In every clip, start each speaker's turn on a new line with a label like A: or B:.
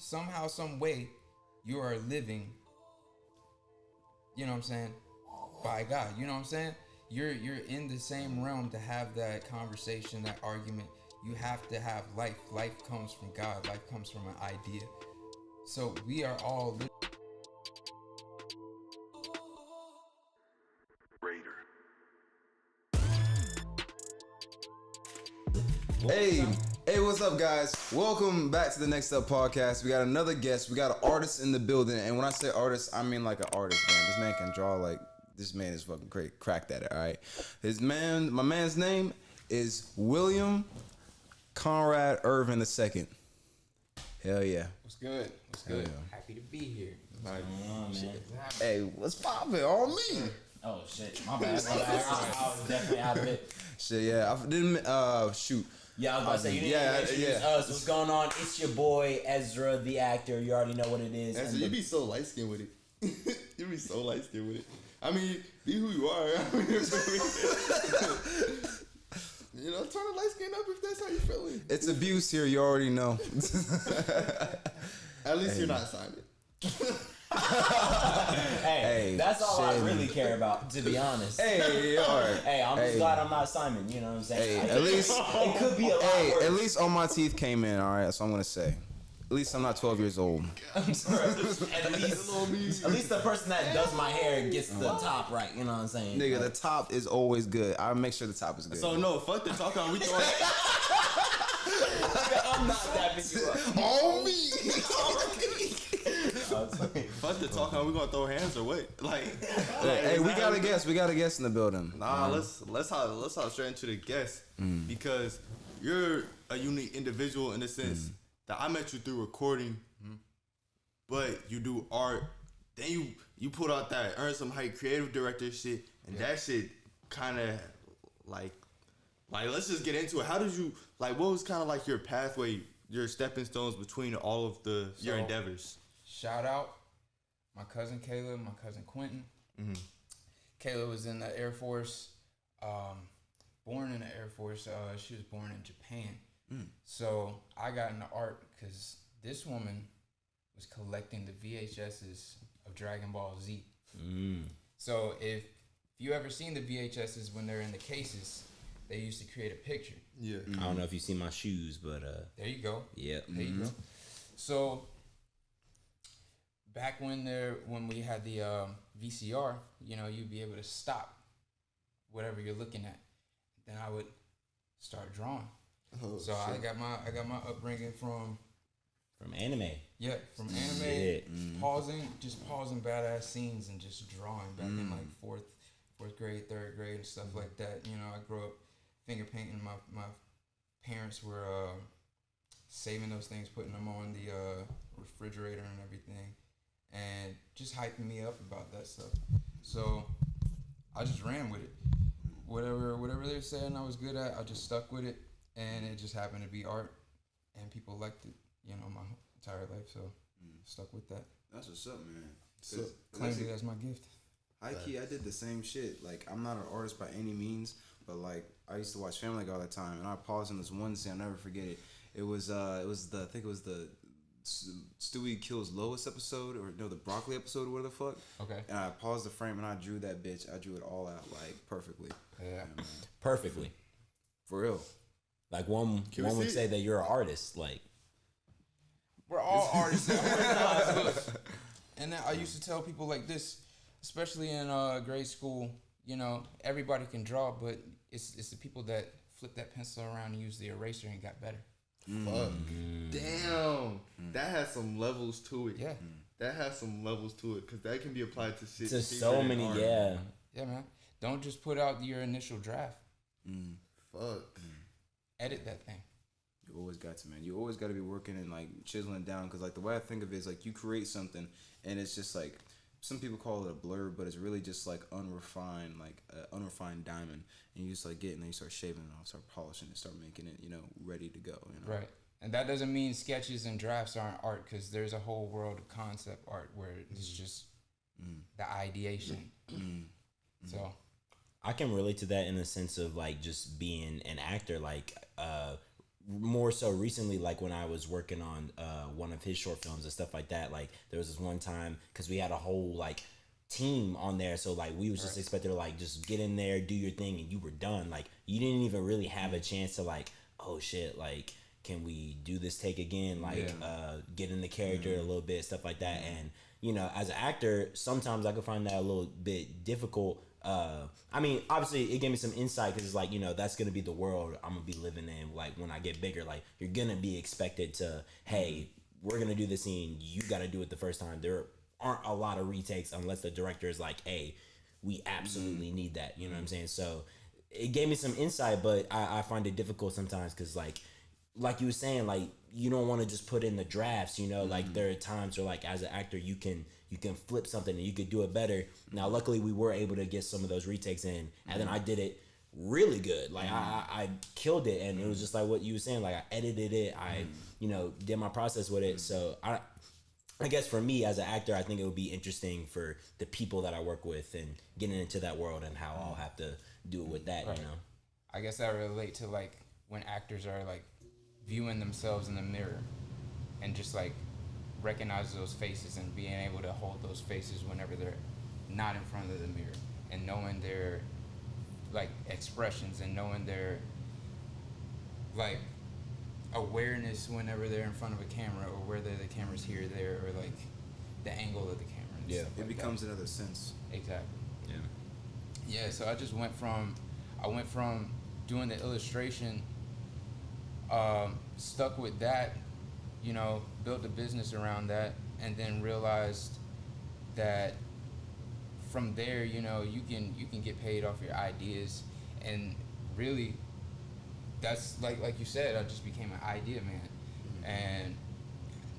A: somehow, some way, you are living. You know what I'm saying? By God. You know what I'm saying? You're in the same realm to have that conversation, that argument. You have to have life. Life comes from God. Life comes from an idea. So we are all
B: Hey, what's up, guys? Welcome back to the Next Up podcast. We got another guest. We got an artist in the building, and when I say artist, I mean like an artist, man. This man can draw like this man is fucking great. Cracked at it, all right. My man's name is William Conrad Irvin II. Hell yeah.
A: What's good? What's good? Yeah. Happy to be here.
C: What's going on, man?
B: Hey, what's poppin' on me?
C: Oh shit, my bad. I was definitely out of it.
B: Shit, yeah. I didn't shoot.
C: Yeah, I was about to say, you didn't introduce us. What's going on? It's your boy, Ezra, the actor. You already know what it is.
D: Ezra, you be so light-skinned with it. You be so light-skinned with it. I mean, be who you are. I mean, you know, turn the light skin up if that's how you're feeling.
B: It's abuse here, you already know.
D: At least you're not Simon.
C: Hey, that's all I really care about, to be honest.
B: Hey, all right.
C: Hey, I'm just glad I'm not Simon. You know what I'm saying?
B: Hey, at least
C: it could be a lot worse.
B: At least all my teeth came in. All right, that's what I'm gonna say. At least I'm not 12 years old.
C: At least the person that does my hair gets the top right. You know what I'm saying?
B: Nigga, the top is always good. I make sure the top is good.
D: So no, fuck the talk on. We throwing.
C: I'm not dapping you up.
D: On me. Fuck the talk on. We gonna throw hands or what? Like,
B: hey, we got a guest. We got a guest in the building.
D: Nah, let's hop straight into the guest because you're a unique individual in the sense that I met you through recording, but you do art. Then you put out that Earn Some Hype creative director shit, and that shit kind of like let's just get into it. How did you what was kind of like your pathway, your stepping stones between all of your endeavors?
A: Shout out my cousin Caleb, my cousin Quentin. Caleb was in the Air Force, born in the Air Force. She was born in Japan. So I got into art because this woman was collecting the VHSs of Dragon Ball Z. So if you ever seen the VHSs when they're in the cases, they used to create a picture.
C: Yeah. I don't know if you see my shoes, but
A: there you go.
C: Yeah.
A: There you go. So back when we had the VCR, you know, you'd be able to stop whatever you're looking at. Then I would start drawing.
D: Oh,
A: so shit. I got my upbringing from
C: anime.
A: Yeah, from anime. Pausing badass scenes and just drawing back in like fourth grade, third grade and stuff like that. You know, I grew up finger painting. My parents were saving those things, putting them on the refrigerator and everything, and just hyping me up about that stuff. So I just ran with it. Whatever they were saying I was good at, I just stuck with it. And it just happened to be art, and people liked it, you know, my entire life. So stuck with that.
B: That's what's up, man.
A: So claimed it as my gift.
B: High key, I did the same shit. Like, I'm not an artist by any means, but like I used to watch Family Guy all the time, and I paused in this one scene. I'll never forget it. It was the Stewie kills Lois episode, or no, the broccoli episode, or whatever the fuck.
A: Okay.
B: And I paused the frame and I drew that bitch. I drew it all out like perfectly.
A: Yeah.
C: Perfectly.
B: For real.
C: Like one would say that you're an artist. Like,
A: we're all artists. And then I used to tell people like this, especially in grade school. You know, everybody can draw, but it's the people that flip that pencil around and use the eraser and got better.
D: Fuck. Damn. That has some levels to it.
A: Yeah.
D: That has some levels to it because that can be applied to shit.
C: To so many,
D: art.
C: Yeah,
A: man. Don't just put out your initial draft.
D: Fuck.
A: Edit that thing.
B: You always got to, man. You always got to be working and like chiseling down, because like the way I think of it is like you create something and it's just like, some people call it a blur, but it's really just like unrefined diamond, and you just like get it and then you start shaving it off, start polishing it, start making it, you know, ready to go. You know?
A: Right. And that doesn't mean sketches and drafts aren't art, because there's a whole world of concept art where it's just the ideation. So
C: I can relate to that in the sense of like just being an actor. Like more so recently, like when I was working on one of his short films and stuff like that, like there was this one time because we had a whole like team on there, so like we was just expected to like just get in there, do your thing, and you were done. Like you didn't even really have a chance to like, oh shit, like can we do this take again, like get in the character a little bit, stuff like that. And you know, as an actor, sometimes I could find that a little bit difficult. I mean, obviously it gave me some insight because it's like, you know, that's gonna be the world I'm gonna be living in. Like when I get bigger, like you're gonna be expected to, hey, we're gonna do this scene, you gotta do it the first time. There aren't a lot of retakes unless the director is like, hey, we absolutely need that. You know what I'm saying? So it gave me some insight, but I find it difficult sometimes because like you were saying, like you don't want to just put in the drafts, you know, like there are times where like as an actor you can flip something and you could do it better. Now luckily we were able to get some of those retakes in, and then I did it really good. Like I killed it, and it was just like what you were saying, like I edited it, I you know, did my process with it. So I guess for me as an actor, I think it would be interesting for the people that I work with and getting into that world and how I'll have to do it with that, you know.
A: I guess that relate to like when actors are like viewing themselves in the mirror and just like recognize those faces and being able to hold those faces whenever they're not in front of the mirror, and knowing their like expressions and knowing their like awareness whenever they're in front of a camera, or whether the camera's here or there, or like the angle of the camera and stuff
B: it
A: like
B: becomes
A: that.
B: another sense.
A: Exactly. Yeah, so I just went from doing the illustration, stuck with that, you know, built a business around that, and then realized that from there, you know, you can get paid off your ideas, and really that's like you said, I just became an idea man, and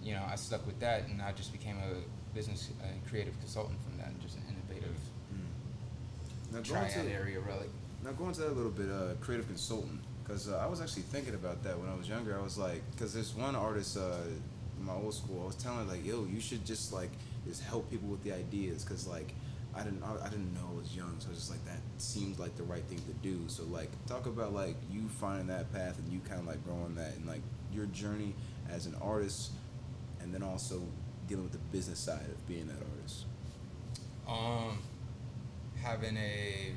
A: you know, I stuck with that, and I just became a business creative consultant from that, and just an innovative triad area really.
B: Now going to that a little bit, creative consultant, because I was actually thinking about that when I was younger. I was like, because there's one artist in my old school, I was telling her like, yo, you should just like just help people with the ideas, because like I didn't know I was young, so I was just like, that seemed like the right thing to do. So like talk about like you finding that path and you kind of like growing that, and like your journey as an artist, and then also dealing with the business side of being that artist.
A: Having a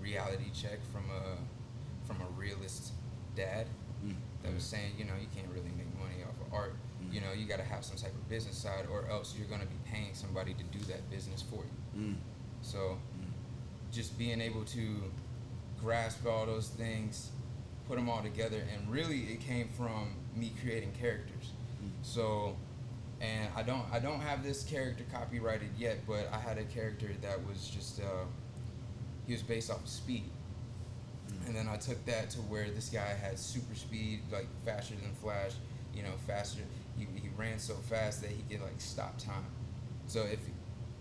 A: reality check from a realist dad that was saying, you know, you can't really make money off of art. You know, you got to have some type of business side, or else you're going to be paying somebody to do that business for you. So just being able to grasp all those things, put them all together, and really it came from me creating characters. So, and I don't have this character copyrighted yet, but I had a character that was just he was based off of speed. And then I took that to where this guy had super speed, like faster than Flash, you know, faster. He ran so fast that he could like stop time. So if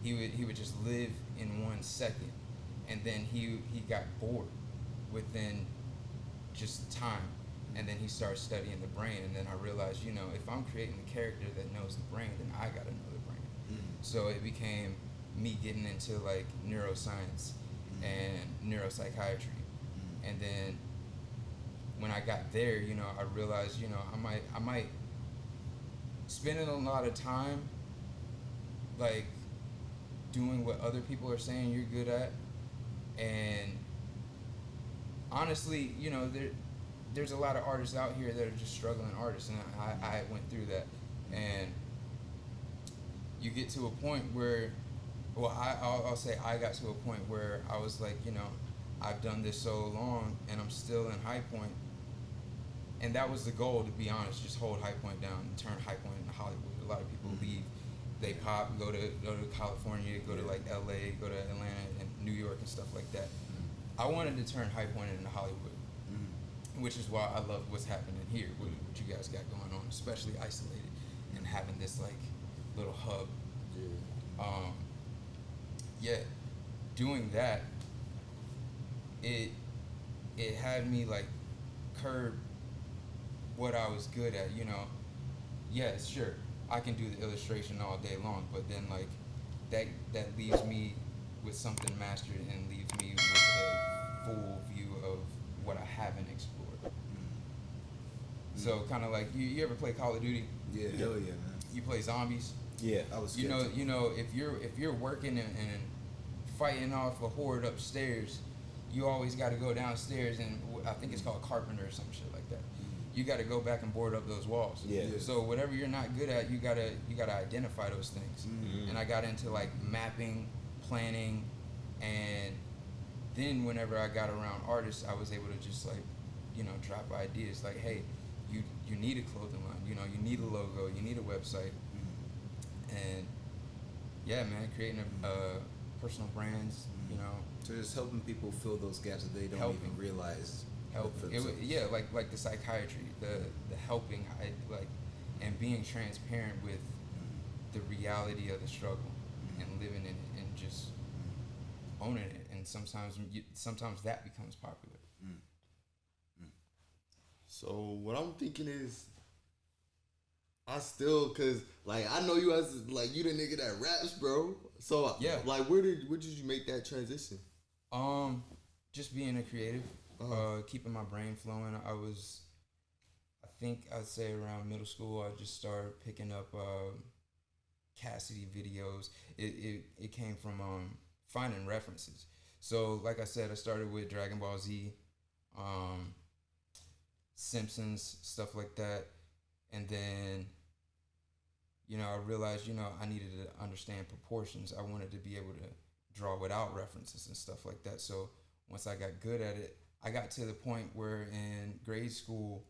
A: he would just live in 1 second, and then he got bored within just time, and then he started studying the brain, and then I realized, you know, if I'm creating a character that knows the brain, then I gotta know the brain. So it became me getting into like neuroscience and neuropsychiatry. And then when I got there, you know, I realized, you know, I might spending a lot of time like doing what other people are saying you're good at, and honestly, you know, there's a lot of artists out here that are just struggling artists, and I went through that, and you get to a point where, well, I'll say I got to a point where I was like, you know, I've done this so long and I'm still in High Point, and that was the goal, to be honest, just hold High Point down and turn High Point into Hollywood. A lot of people leave, they pop, go to California, go to like LA, go to Atlanta and New York and stuff like that. I wanted to turn High Point into Hollywood, which is why I love what's happening here, what you guys got going on, especially Eyesolated, and having this like little hub. Doing that, it had me like curb what I was good at, you know. Yes, sure, I can do the illustration all day long, but then like that leaves me with something mastered and leaves me with a full view of what I haven't explored. So kind of like you ever play Call of Duty?
B: Yeah, hell yeah, man.
A: You play zombies.
C: Yeah.
B: I was
A: You
B: scared.
A: know, if you're working and fighting off a horde upstairs, you always got to go downstairs, and I think it's called carpenter or some shit like that. You got to go back and board up those walls.
C: Yeah.
A: So whatever you're not good at, you gotta identify those things. And I got into like mapping, planning, and then whenever I got around artists, I was able to just like, you know, drop ideas like, hey, you need a clothing line, you know, you need a logo, you need a website, and yeah, man, creating personal brands, you know.
B: So just helping people fill those gaps that they don't
A: Helping.
B: even realize.
A: Helping. Yeah, like the psychiatry, the helping, like, and being transparent with the reality of the struggle and living in it and just owning it. And sometimes that becomes popular.
D: So what I'm thinking is, I still, cause like I know you as like you the nigga that raps, bro. So
A: Yeah.
D: like where did you make that transition?
A: Just being a creative, keeping my brain flowing. I think I'd say around middle school, I just started picking up Cassidy videos. It came from finding references. So like I said, I started with Dragon Ball Z, Simpsons, stuff like that. And then, you know, I realized, you know, I needed to understand proportions. I wanted to be able to draw without references and stuff like that. So once I got good at it, I got to the point where in grade school,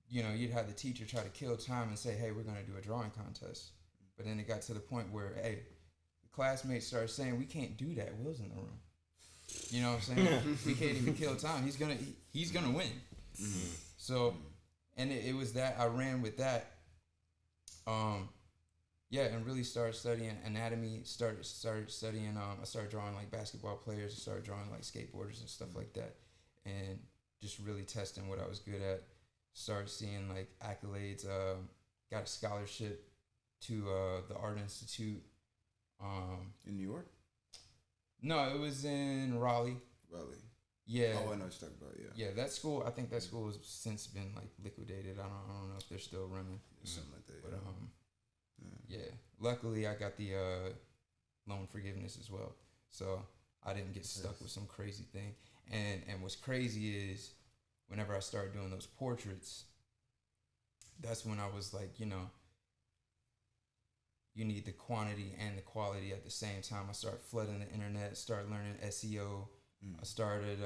A: you know, you'd have the teacher try to kill time and say, hey, we're going to do a drawing contest. But then it got to the point where, hey, the classmates started saying, we can't do that. Will's in the room. You know what I'm saying? We can't even kill time. He's gonna win. So, and it was that I ran with that. Yeah, and really started studying anatomy. Started studying. I started drawing like basketball players. I started drawing like skateboarders and stuff like that, and just really testing what I was good at. Started seeing like accolades. Got a scholarship to the Art Institute.
B: In New York?
A: No, it was in Raleigh.
B: Raleigh.
A: Yeah.
B: Oh, I know what you're talking about. Yeah.
A: Yeah, that school. I think that school has since been like liquidated. I don't know if they're still running.
B: Something like that.
A: But yeah. Luckily, I got the loan forgiveness as well, so I didn't get stuck with some crazy thing. And what's crazy is, whenever I started doing those portraits, that's when I was like, you know, you need the quantity and the quality at the same time. I started flooding the internet, started learning SEO. I started,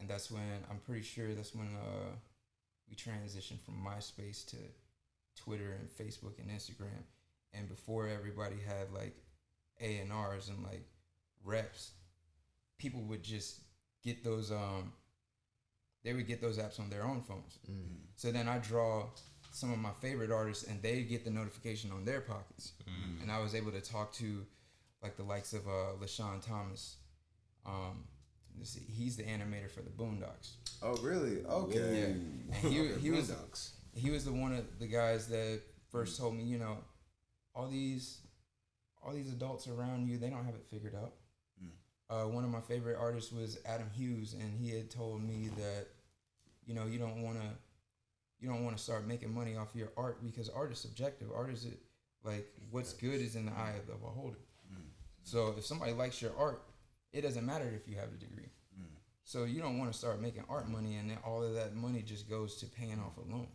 A: and that's when, I'm pretty sure that's when we transitioned from MySpace to Twitter and Facebook and Instagram. And before everybody had like A&Rs and like reps, people would just get those, they would get those apps on their own phones. So then I draw some of my favorite artists and they get the notification on their pockets. And I was able to talk to like the likes of LaShawn Thomas. He's the animator for the Boondocks.
B: Oh, really? Okay.
A: Yeah. And he was one of the guys that first told me, you know, all these adults around you, they don't have it figured out. One of my favorite artists was Adam Hughes, and he had told me that, you know, you don't want to start making money off your art, because art is subjective. Art is like, what's good is in the eye of the beholder. So if somebody likes your art, it doesn't matter if you have a degree. So you don't want to start making art money, and then all of that money just goes to paying off a loan.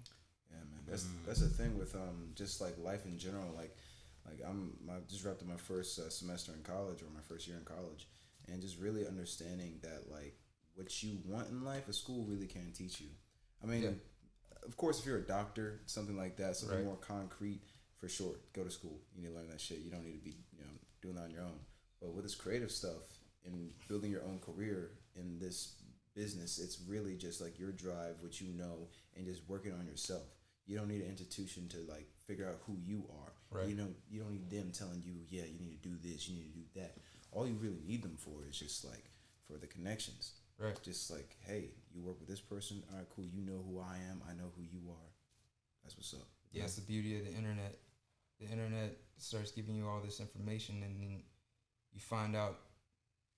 B: Yeah, man. That's the thing with just like life in general. Like I just wrapped up my first semester in college, or my first year in college, and just really understanding that like what you want in life, a school really can't teach you. I mean, of course, if you're a doctor, something like that, something more concrete, for sure, go to school. You need to learn that shit. You don't need to be, you know, doing that on your own. But with this creative stuff and building your own career in this business, it's really just like your drive, what you know, and just working on yourself. You don't need an institution to like figure out who you are. Right. You don't need them telling you, yeah, you need to do this, you need to do that. All you really need them for is just like for the connections. Right. Just like, hey, you work with this person, all right, cool. You know who I am, I know who you are. That's what's up.
A: Yeah, that's the beauty of the internet. The internet starts giving you all this information, and then you find out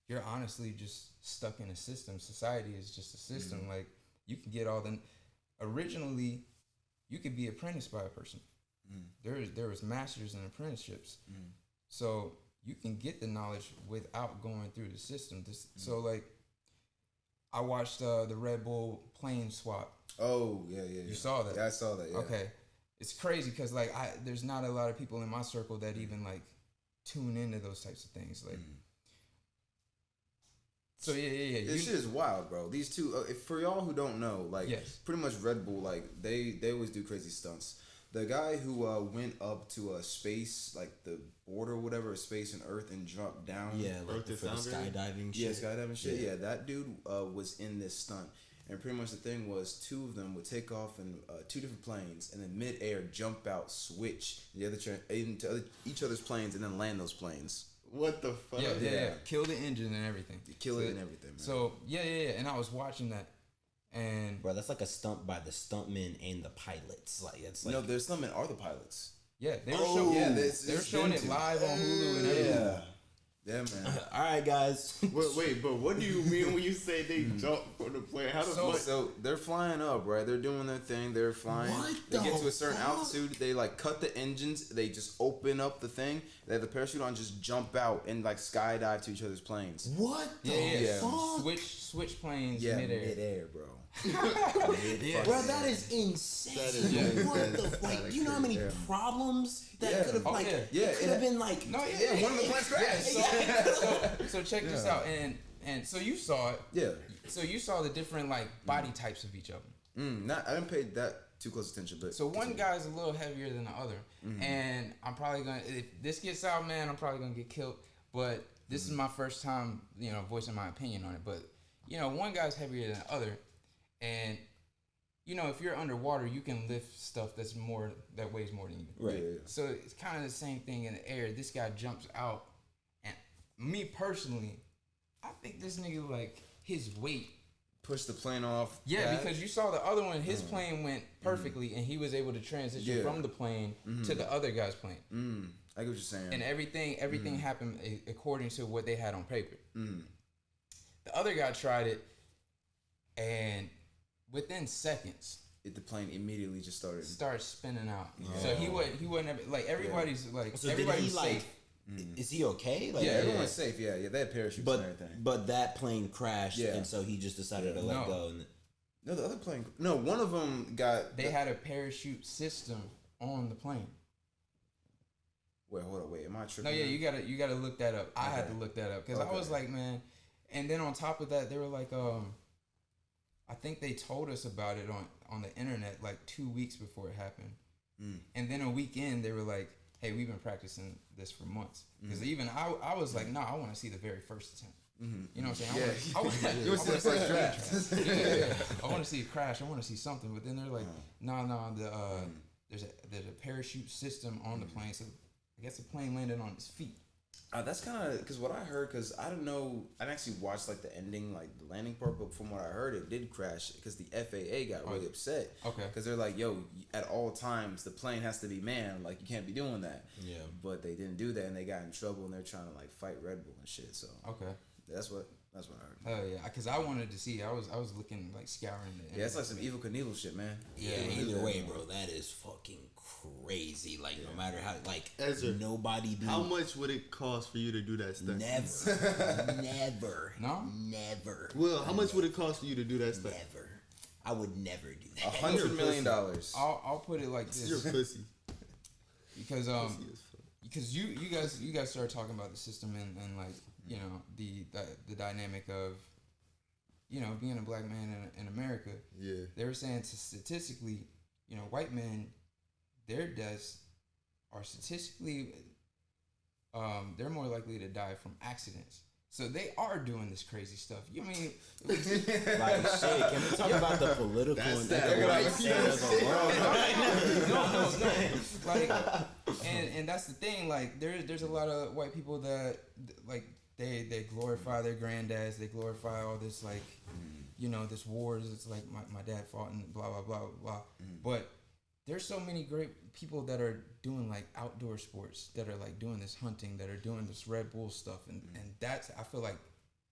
A: you're honestly just stuck in a system. Society is just a system. Like, you can get all the. Originally, you could be apprenticed by a person. There was masters and apprenticeships, so you can get the knowledge without going through the system. So like, I watched the Red Bull plane swap.
B: Oh yeah.
A: You saw that?
B: Yeah, I saw that. Yeah.
A: Okay, it's crazy because like there's not a lot of people in my circle that even like tune into those types of things. Like, so yeah.
B: This shit is wild, bro. These two, for y'all who don't know, like, pretty much Red Bull, like they always do crazy stunts. The guy who went up to a space, like the border, or whatever, space and Earth, and dropped down.
C: Yeah, like for the skydiving shit.
B: Yeah, skydiving shit. Yeah, that dude was in this stunt. And pretty much the thing was, two of them would take off in two different planes, and then mid-air jump out, switch into each other's planes, and then land those planes.
D: What the fuck?
A: Yeah. Kill the engine and everything.
B: Kill it and everything, man.
A: So, yeah. And I was watching that. And
C: bro, that's like a stunt by the stuntmen and the pilots. Like, it's like,
B: no, their stuntmen are the pilots.
A: Yeah, they were showing it live on Hulu and everything.
B: Yeah, man.
C: All right, guys.
D: Wait, but what do you mean when you say they jump from the plane? How
B: So they're flying up, right? They're doing their thing. They're flying. They get to a certain altitude. They like cut the engines. They just open up the thing. They have the parachute on. Just jump out and like skydive to each other's planes.
C: What the fuck?
A: Switch planes
B: midair, bro.
C: Bro, that is insane. What the fuck? You know how many problems that could have it could have been like
B: one of the planes crashed.
A: So check this out, and so you saw it.
B: Yeah.
A: So you saw the different like body types of each of them.
B: I didn't pay that too close attention, but
A: so one guy's a little heavier than the other, and I'm probably gonna, if this gets out, man, I'm probably gonna get killed. But this is my first time, voicing my opinion on it. But one guy's heavier than the other. And if you're underwater, you can lift stuff that weighs more than you.
C: Right.
B: Yeah.
A: So it's kind of the same thing in the air. This guy jumps out, and me personally, I think this nigga, like, his weight
B: push the plane off.
A: Yeah, because you saw the other one. His plane went perfectly, and he was able to transition from the plane to the other guy's plane.
B: I get what you're saying.
A: And everything happened according to what they had on paper. The other guy tried it, and within seconds,
B: the plane immediately just started
A: spinning out. So he wasn't like everybody's like
C: so
A: everybody's safe.
C: Is he okay? Like,
B: everyone's safe. Yeah, they had parachutes and everything.
C: But that plane crashed, and so he just decided to let go.
B: No, the other plane. No, one of them got.
A: They had a parachute system on the plane.
B: Wait, hold on. Wait, am I tripping?
A: No, you gotta look that up. I had to look that up because I was like, man. And then on top of that, they were like, I think they told us about it on the internet like 2 weeks before it happened. And then a week in, they were like, hey, we've been practicing this for months. Because even I was like, I want to see the very first attempt. You know what I'm saying? I want to see the first draft. I want to see a crash. I want to see something. But then they're like, there's a parachute system on the plane. So I guess the plane landed on its feet.
B: That's kind of because what I heard, because I don't know, I didn't actually watch like the ending, like the landing part, but from what I heard, it did crash because the FAA got really upset.
A: Okay.
B: Because they're like, yo, at all times the plane has to be manned, like you can't be doing that.
C: Yeah.
B: But they didn't do that, and they got in trouble, and they're trying to like fight Red Bull and shit. So
A: okay,
B: that's what I heard.
A: Oh yeah, because I wanted to see. I was looking like scouring the.
B: Yeah, it's like some Evil Knievel shit, man.
C: Yeah. Either way, bro, that is fucking crazy. Like no matter how, like
D: Ezra,
C: nobody.
D: How much would it cost for you to do that stuff?
C: Never.
A: No.
C: Never.
D: Well, how much would it cost for you to do that stuff?
C: Never. I would never do that.
B: $100 million.
A: I'll put it like this.
D: You're a pussy.
A: Because because you guys started talking about the system and like the dynamic of being a black man in America.
D: Yeah.
A: They were saying statistically, white men, their deaths are statistically they're more likely to die from accidents. So they are doing this crazy stuff. You mean
C: like shit? Can we talk about the political and economic state of the world right now?
A: No. Like, and that's the thing. Like, there's a lot of white people that like they glorify their granddads. They glorify all this like, this wars. It's like my dad fought and blah blah blah blah. But there's so many great people that are doing like outdoor sports, that are like doing this hunting, that are doing this Red Bull stuff, and that's, I feel like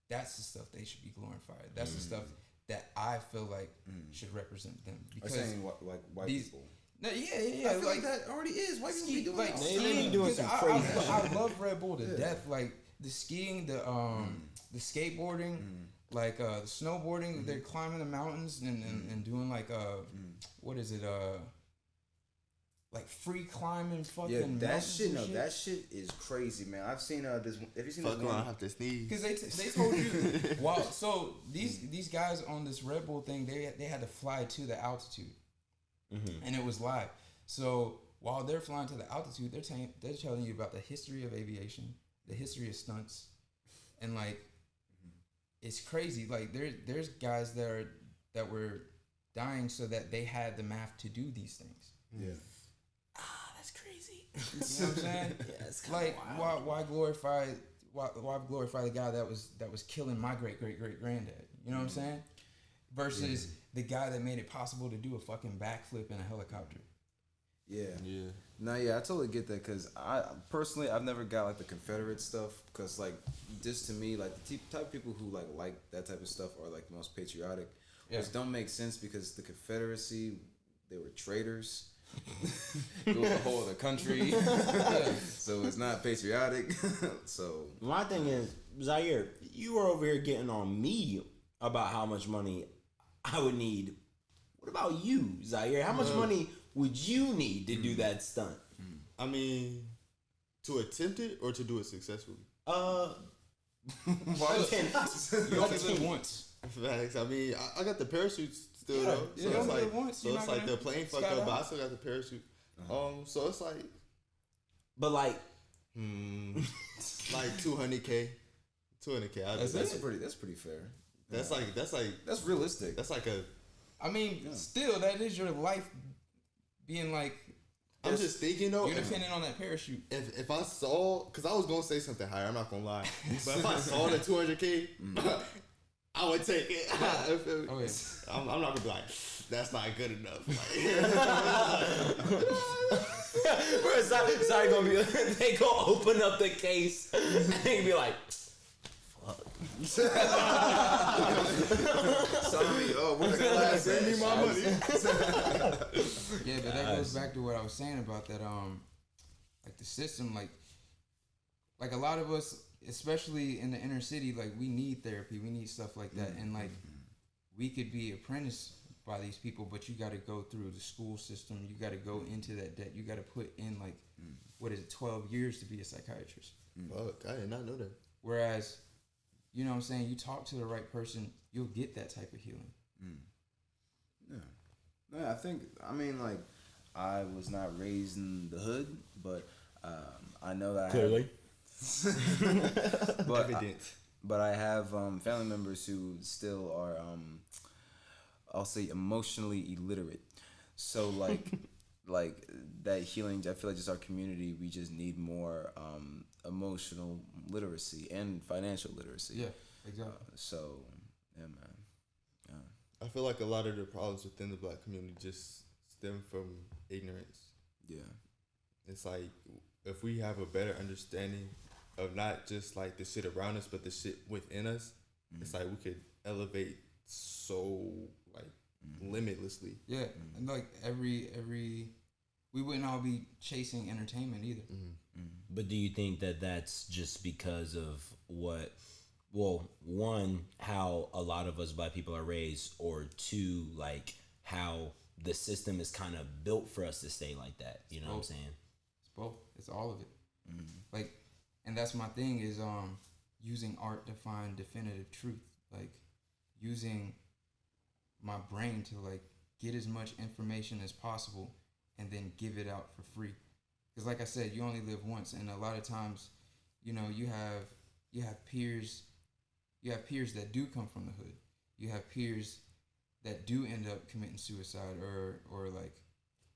A: that's the stuff they should be glorified. That's the stuff that I feel like should represent them.
B: Because saying like white people.
A: No, yeah.
B: I feel like that already is. White people be doing
A: like
B: that.
C: They be doing some crazy shit.
A: I love Red Bull to death. Like the skiing, the skateboarding, like the snowboarding. They're climbing the mountains and doing like what is it? Like free climbing, fucking
B: that shit. No, that shit is crazy, man. I've seen this. Have you seen
D: Fuck
B: this one?
D: I have to sneeze.
A: Because they told you. Wow. So these guys on this Red Bull thing, they had to fly to the altitude, and it was live. So while they're flying to the altitude, they're telling you about the history of aviation, the history of stunts, and like it's crazy. Like there's guys that were dying so that they had the math to do these things.
B: Yeah.
C: That's crazy.
A: You know what I'm saying?
C: Yeah, it's
A: like
C: wild.
A: why glorify the guy that was killing my great granddad? You know what I'm saying? Versus the guy that made it possible to do a fucking backflip in a helicopter.
B: Yeah.
D: Yeah.
B: No, yeah, I totally get that because I personally I've never got like the Confederate stuff because like just to me like the type of people who like that type of stuff are like the most patriotic, which don't make sense because the Confederacy they were traitors. It was a whole other country, so it's not patriotic. So
C: My thing is, Zaire, you were over here getting on me about how much money I would need. What about you, Zaire? How much money would you need to do that stunt?
D: I mean, to attempt it or to do it successfully?
A: You only live once.
D: Facts. I mean, I got the parachute still though.
A: You only live once.
D: So it's like the plane fucked up, but I still got the parachute. So it's like,
C: But like,
D: like 200K. 200K.
B: that's pretty fair.
D: That's
B: realistic.
D: That's like a.
A: I mean, still, that is your life being like.
D: I'm just thinking though.
A: You're depending on that parachute.
D: If I saw, because I was gonna say something higher, I'm not gonna lie. But if I saw the 200K, I would take it.
A: Oh yeah.
D: I'm not gonna be like, that's not good enough.
C: where is Zaire gonna be? They gonna open up the case and they be like,
B: Sorry, what's the last?
D: Send me my money.
A: Yeah, but that goes back to what I was saying about that. Like the system, like a lot of us, especially in the inner city, like we need therapy, we need stuff like that, and like we could be apprenticed by these people, but you got to go through the school system. You got to go into that debt. You got to put in like what is it, 12 years to be a psychiatrist.
D: Fuck, I did not know that.
A: Whereas, you know what I'm saying, you talk to the right person, you'll get that type of healing.
B: Yeah. No, I mean, like, I was not raised in the hood, but I know that
C: clearly.
B: But I have family members who still are, I'll say, emotionally illiterate. So, like, like that healing, I feel like just our community, we just need more emotional literacy and financial literacy.
A: Yeah, exactly.
B: So, yeah, man.
D: I feel like a lot of the problems within the black community just stem from ignorance.
B: Yeah.
D: It's like if we have a better understanding of not just like the shit around us, but the shit within us, it's like we could elevate so like limitlessly.
A: Yeah, and like every we wouldn't all be chasing entertainment either.
C: But do you think that that's just because of what? Well, one, how a lot of us black people are raised, or two, like how the system is kind of built for us to stay like that. You know what I'm saying?
A: It's both. It's all of it. Like, and that's my thing is using art to find definitive truth. Like using my brain to like get as much information as possible and then give it out for free. Because like I said, you only live once, and a lot of times, you know, you have peers. You have peers that do come from the hood. You have peers that do end up committing suicide or like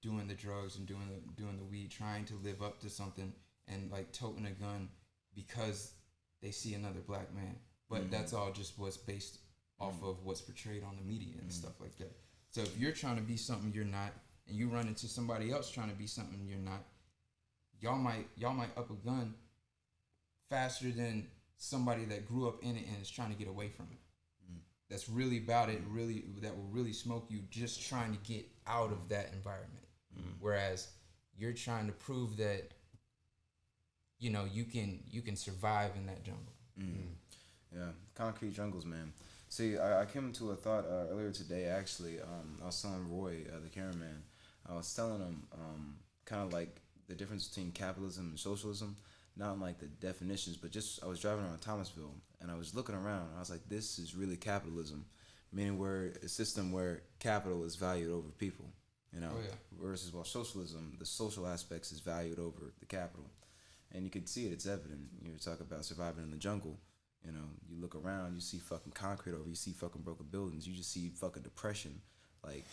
A: doing the drugs and doing the weed, trying to live up to something and like toting a gun because they see another black man. But that's all just what's based off of what's portrayed on the media and stuff like that. So if you're trying to be something you're not, and you run into somebody else trying to be something you're not, y'all might up a gun faster than somebody that grew up in it and is trying to get away from it. that's really about it, really that will really smoke you just trying to get out of that environment. Whereas you're trying to prove that you can survive in that jungle.
B: Yeah, concrete jungles, man. See, I came to a thought earlier today. Actually, I was telling Roy, the cameraman, I was telling him kind of like the difference between capitalism and socialism. Not in like the definitions, but just I was driving around Thomasville and I was looking around. And I was like, this is really capitalism, meaning where a system where capital is valued over people, versus while socialism, the social aspects is valued over the capital. And you could see it, it's evident. You talk about surviving in the jungle. You know, you look around, you see fucking concrete over, you see fucking broken buildings, you just see fucking depression. Like,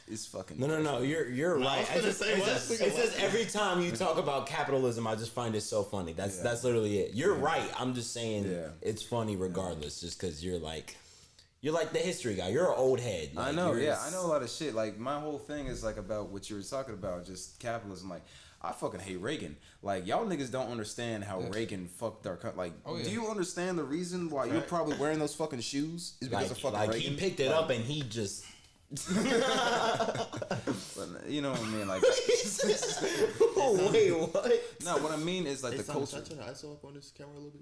B: it's fucking.
C: No. You're right. It says every time you talk about capitalism, I just find it so funny. That's literally it. You're right. I'm just saying it's funny regardless, just because you're like the history guy. You're an old head. Like,
B: I know. I know a lot of shit. Like my whole thing is like about what you were talking about, just capitalism. Like I fucking hate Reagan. Like y'all niggas don't understand how Reagan fucked our country. Like, do you understand the reason why you're probably wearing those fucking shoes? Is because of fucking Reagan.
C: He picked it up and he just.
B: But you know what I mean, like.
C: Oh wait, what?
B: No, what I mean is like the culture.
D: Can I turn the ISO up on this camera a little bit?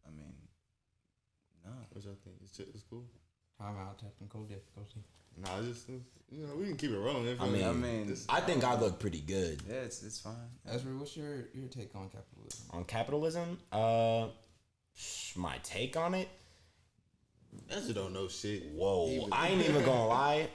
B: I mean, no.
D: What y'all think? It's cool.
A: Time out, technical difficulty.
D: Nah, just we can keep it rolling.
C: I think I look pretty good.
B: Yeah, it's fine.
A: Ezra, what's your take on capitalism?
C: On capitalism, my take on it.
D: Ezra don't know shit.
C: Whoa, I ain't even gonna lie.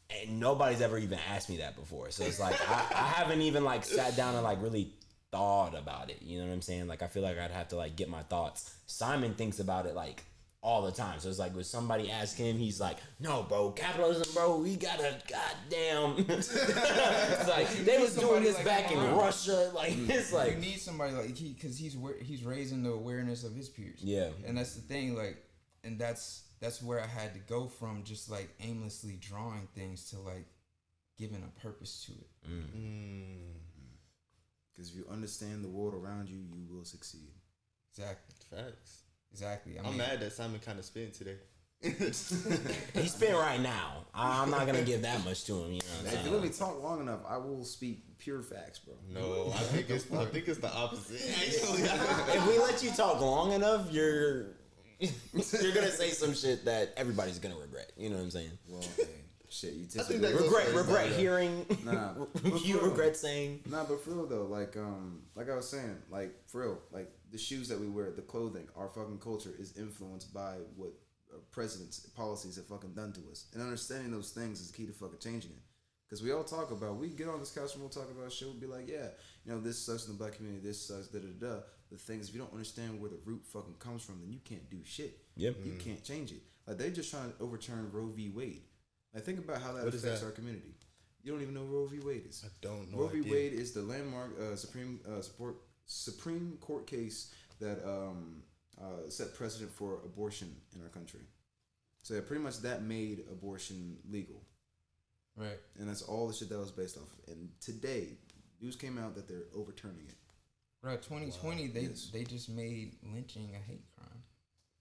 C: And nobody's ever even asked me that before. So it's like I haven't even like sat down and like really thought about it. You know what I'm saying? Like I feel like I'd have to like get my thoughts. Simon thinks about it like all the time. So it's like when somebody asks him, he's like, "No, bro, capitalism, bro. We gotta goddamn." It's like they was doing this back in Russia. Like it's like
A: you need somebody like because he's raising the awareness of his peers.
C: Yeah,
A: and that's the thing. Like, and that's where I had to go from just like aimlessly drawing things to like giving a purpose to it.
B: Because if you understand the world around you, you will succeed.
A: Exactly.
D: Facts.
A: Exactly.
D: I'm mad that Simon kind of spent today.
C: He's spent right now. I'm not gonna give that much to him. You know what I'm saying?
B: If you let me talk long enough, I will speak pure facts, bro.
D: No, I think it's the opposite. Actually,
C: if we let you talk long enough, you're gonna say some shit that everybody's gonna regret. You know what I'm saying?
B: Well, okay. Shit, you
C: regret hearing.
B: Nah,
C: you regret saying.
B: Nah, but for real though, like I was saying, like for real, like the shoes that we wear, the clothing, our fucking culture is influenced by what presidents' policies have fucking done to us, and understanding those things is the key to fucking changing it. Because we all talk about, we get on this couch and we'll talk about shit. We'll be like, yeah, you know, this sucks in the black community, this sucks, da da da. The thing is, if you don't understand where the root fucking comes from, then you can't do shit.
C: Yep.
B: You can't change it. Like they're just trying to overturn Roe v. Wade. Like think about how that affects our community. You don't even know Roe v. Wade is.
D: I don't know.
B: Roe v. Wade is the landmark Supreme Court case that set precedent for abortion in our country. So yeah, pretty much that made abortion legal.
A: Right.
B: And that's all the shit that was based off. And today, news came out that they're overturning it.
A: Right, 2020, they just made lynching a hate crime.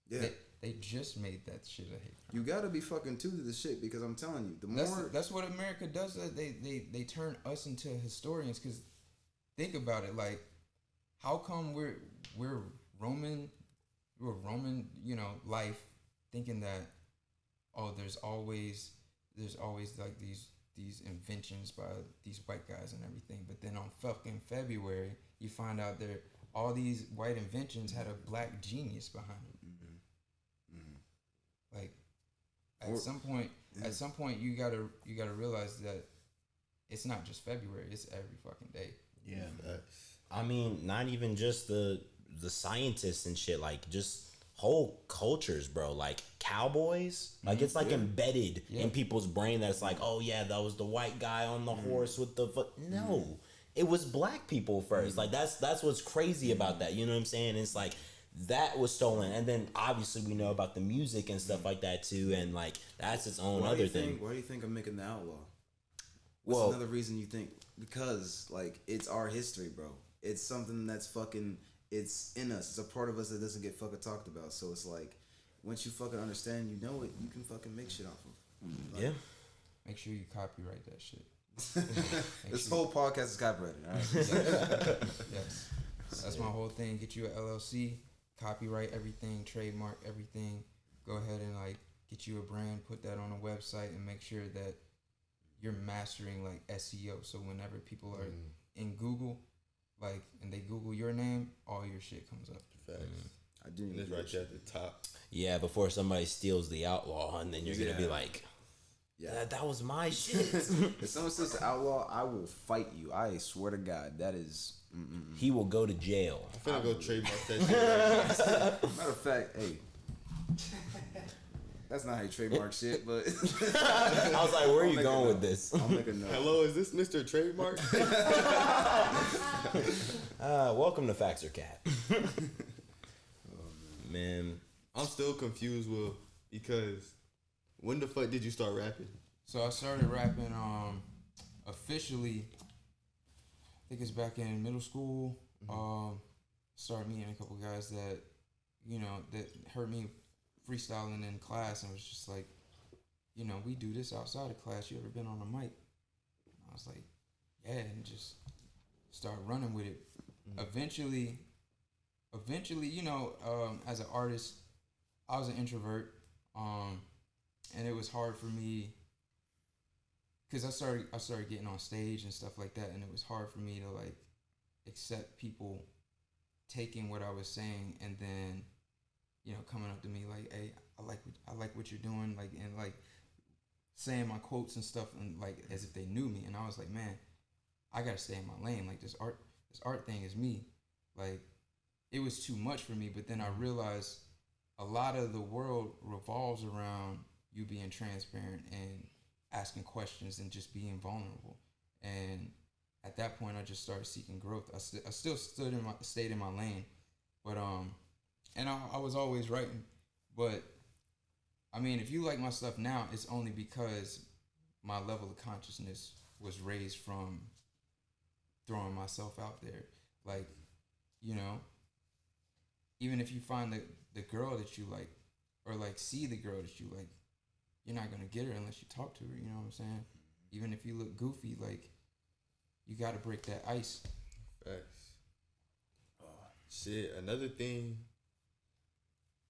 B: Yeah.
A: They just made that shit a hate crime.
B: You gotta be fucking true to the shit because I'm telling you, the more...
A: That's what America does. They turn us into historians because think about it, like, how come we're Roman, you know, life thinking that, oh, there's always like these inventions by these white guys and everything, but then on fucking February you find out that all these white inventions had a black genius behind them. Like at some point you gotta realize that it's not just February, it's every fucking day.
C: Yeah. I mean, not even just the scientists and shit, like just whole cultures, bro. Like cowboys, like it's like embedded in people's brain that's like, oh yeah, that was the white guy on the horse with the foot. No, it was black people first. Like that's what's crazy about that. You know what I'm saying? It's like that was stolen, and then obviously we know about the music and stuff like that too, and like that's its own other thing.
B: Why do you think I'm making the outlaw?
C: Well,
B: What's another reason you think? Because like it's our history, bro. It's something that's fucking. It's in us. It's a part of us that doesn't get fucking talked about. So it's like once you fucking understand, you know it, you can fucking make shit off of. Like,
C: Yeah.
A: Make sure you copyright that shit.
B: This whole podcast is copyrighted. All right.
A: Yes. That's my whole thing. Get you an LLC, copyright everything, trademark everything. Go ahead and like get you a brand, put that on a website, and make sure that you're mastering like SEO. So whenever people are in Google, like, and they Google your name, all your shit comes up.
D: Facts.
B: I do
D: And
B: need
D: it's right there at the top.
C: Yeah, before somebody steals the outlaw, and then you're gonna be like,
B: Yeah.
C: that was my shit.
B: If someone says the outlaw, I will fight you. I swear to God, that is.
C: He will go to jail.
D: I'm finna go trademark that shit right now.
B: Matter of fact, hey, that's not how you trademark shit, but
C: I was like, where are you going with this?
B: I'll make a note.
D: Hello, is this Mr. Trademark?
C: Welcome to Faxer Cat. Man.
D: I'm still confused, Will, because when the fuck did you start rapping?
A: So I started rapping officially, I think it's back in middle school. Started meeting a couple guys that, you know, that heard me freestyling in class and was just like, you know, we do this outside of class. You ever been on a mic? And I was like, yeah, and just start running with it. Eventually, you know, as an artist, I was an introvert, and it was hard for me because I started getting on stage and stuff like that, and it was hard for me to like accept people taking what I was saying and then, you know, coming up to me like, hey, I like what you're doing, like, and like saying my quotes and stuff, and like as if they knew me. And I was like, man, I gotta stay in my lane. Like this art thing is me. Like it was too much for me. But then I realized a lot of the world revolves around you being transparent and asking questions and just being vulnerable. And at that point, I just started seeking growth. I still stayed in my lane, but and I was always writing. But I mean, if you like my stuff now, it's only because my level of consciousness was raised from throwing myself out there. Like, you know, even if you find the girl that you like, or like see the girl that you like, you're not gonna get her unless you talk to her. You know what I'm saying? Even if you look goofy, like, you gotta break that ice.
D: Facts. Shit, another thing,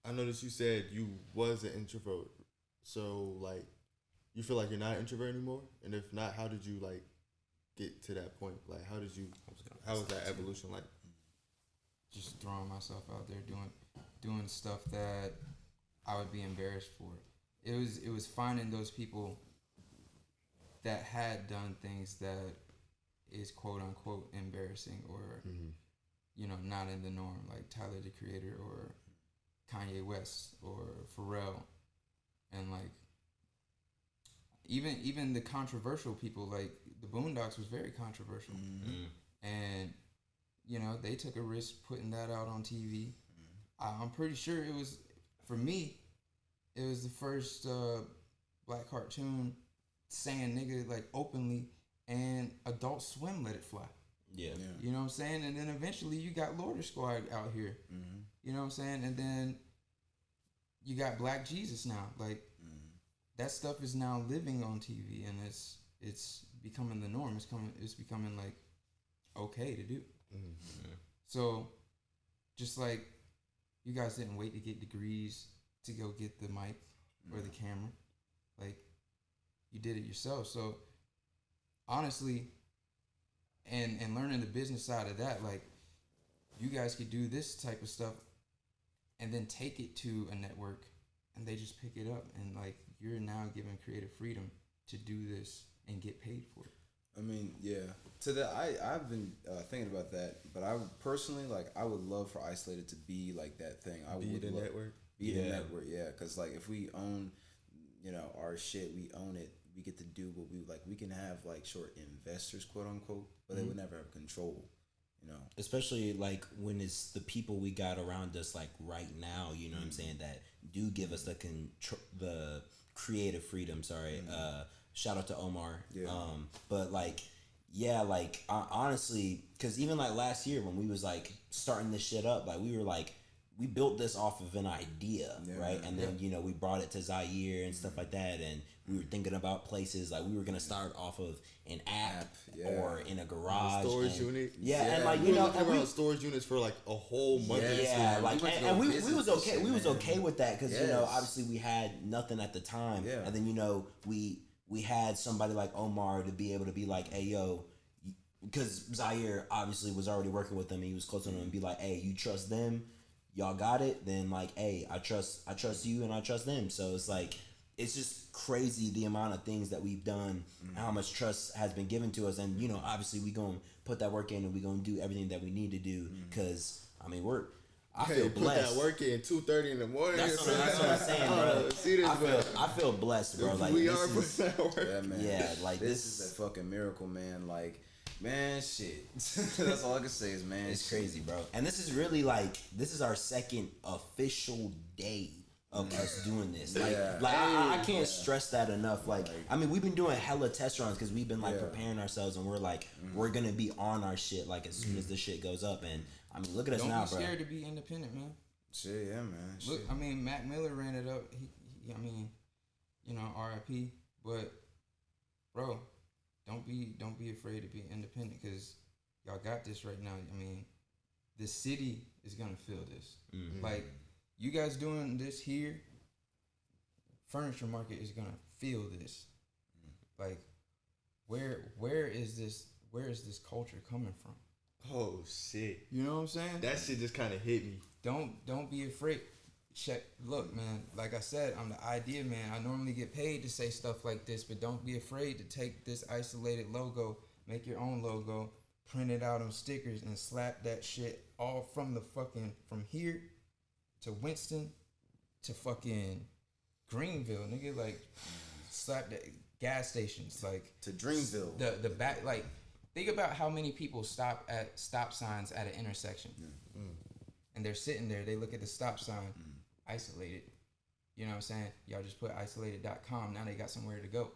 D: I noticed you said you was an introvert. So, like, you feel like you're not an introvert anymore? And if not, how did you, like, get to that point? Like, how was that evolution like?
A: Just throwing myself out there, doing stuff that I would be embarrassed for. It was finding those people that had done things that is quote unquote embarrassing or you know, not in the norm, like Tyler the Creator or Kanye West or Pharrell, and like even the controversial people, like the Boondocks was very controversial, and you know, they took a risk putting that out on TV. I'm pretty sure it was, for me, it was the first black cartoon saying nigga like openly, and Adult Swim let it fly.
C: Yeah.
A: You know what I'm saying? And then eventually you got Lorder Squad out here. You know what I'm saying? And then you got Black Jesus now. Like, that stuff is now living on TV, and it's becoming the norm. It's becoming like okay to do. So, just like you guys didn't wait to get degrees to go get the mic or the camera, like you did it yourself. So honestly, and learning the business side of that, like you guys could do this type of stuff and then take it to a network and they just pick it up, and like you're now given creative freedom to do this and get paid for it.
B: I mean, yeah. To that, I've been thinking about that, but I would personally, like, I would love for Eyesolated to be like that thing. I
D: Be
B: would
D: the
B: love,
D: network?
B: Be the network, yeah. Because like, if we own, you know, our shit, we own it. We get to do what we like. We can have like short investors, quote unquote, but they would never have control. You know,
C: especially like when it's the people we got around us, like right now. You know what I'm saying? That do give us the creative freedom. Sorry. Shout out to Omar.
B: Yeah.
C: But like, yeah, like honestly, because even like last year when we was like starting this shit up, like we were like we built this off of an idea, right? And then
B: yeah.
C: we brought it to Zaire and stuff like that, and we were thinking about places like we were gonna start off of an app or in a garage,
D: storage unit.
C: and like
D: we were
C: and
D: looking around storage units for like a whole month.
C: Like and we was okay. We was okay with that because
B: Yes.
C: obviously we had nothing at the time, and then we had somebody like Omar to be able to be like, hey yo. Because Zaire obviously was already working with them, and he was close to them, and be like, "Hey, you trust them? Y'all got it? Then like, hey, I trust you, and I trust them." So it's like, it's just crazy the amount of things that we've done, and how much trust has been given to us, and obviously we gonna put that work in, and we gonna do everything that we need to do. Because I mean, I feel blessed.
D: Put that work in 2:30 in the morning.
C: That's what I'm saying, bro. I feel blessed, bro. Like
D: we are putting that work.
B: Yeah, man.
C: Yeah, like
B: this is a fucking miracle, man. Like. Man, shit. That's all I can say is, man,
C: it's crazy, bro. And this is really this is our second official day of us doing this. I can't stress that enough. Like, I mean, we've been doing hella test runs because we've been preparing ourselves, and we're like, we're gonna be on our shit like as soon as this shit goes up. And I mean, look at us now, bro.
A: Don't be scared to be independent, man.
B: Shit, yeah, man.
A: Look, I mean, Mac Miller ran it up. He I mean, R.I.P. But, bro. Don't be afraid to be independent because y'all got this right now. I mean, the city is gonna feel this. Like you guys doing this here, furniture market is gonna feel this. Like where is this culture coming from?
D: Oh shit!
A: You know what I'm saying?
D: That shit just kind of hit me.
A: Don't be afraid. Look, man, like I said, I'm the idea man. I normally get paid to say stuff like this, but don't be afraid to take this isolated logo, make your own logo, print it out on stickers, and slap that shit all from here to Winston to fucking Greenville, nigga. Like, slap that gas stations, like
B: to Dreamville.
A: The back, like, think about how many people stop at stop signs at an intersection, and they're sitting there. They look at the stop sign. Isolated. You know what I'm saying? Y'all just put isolated.com. Now they got somewhere to go.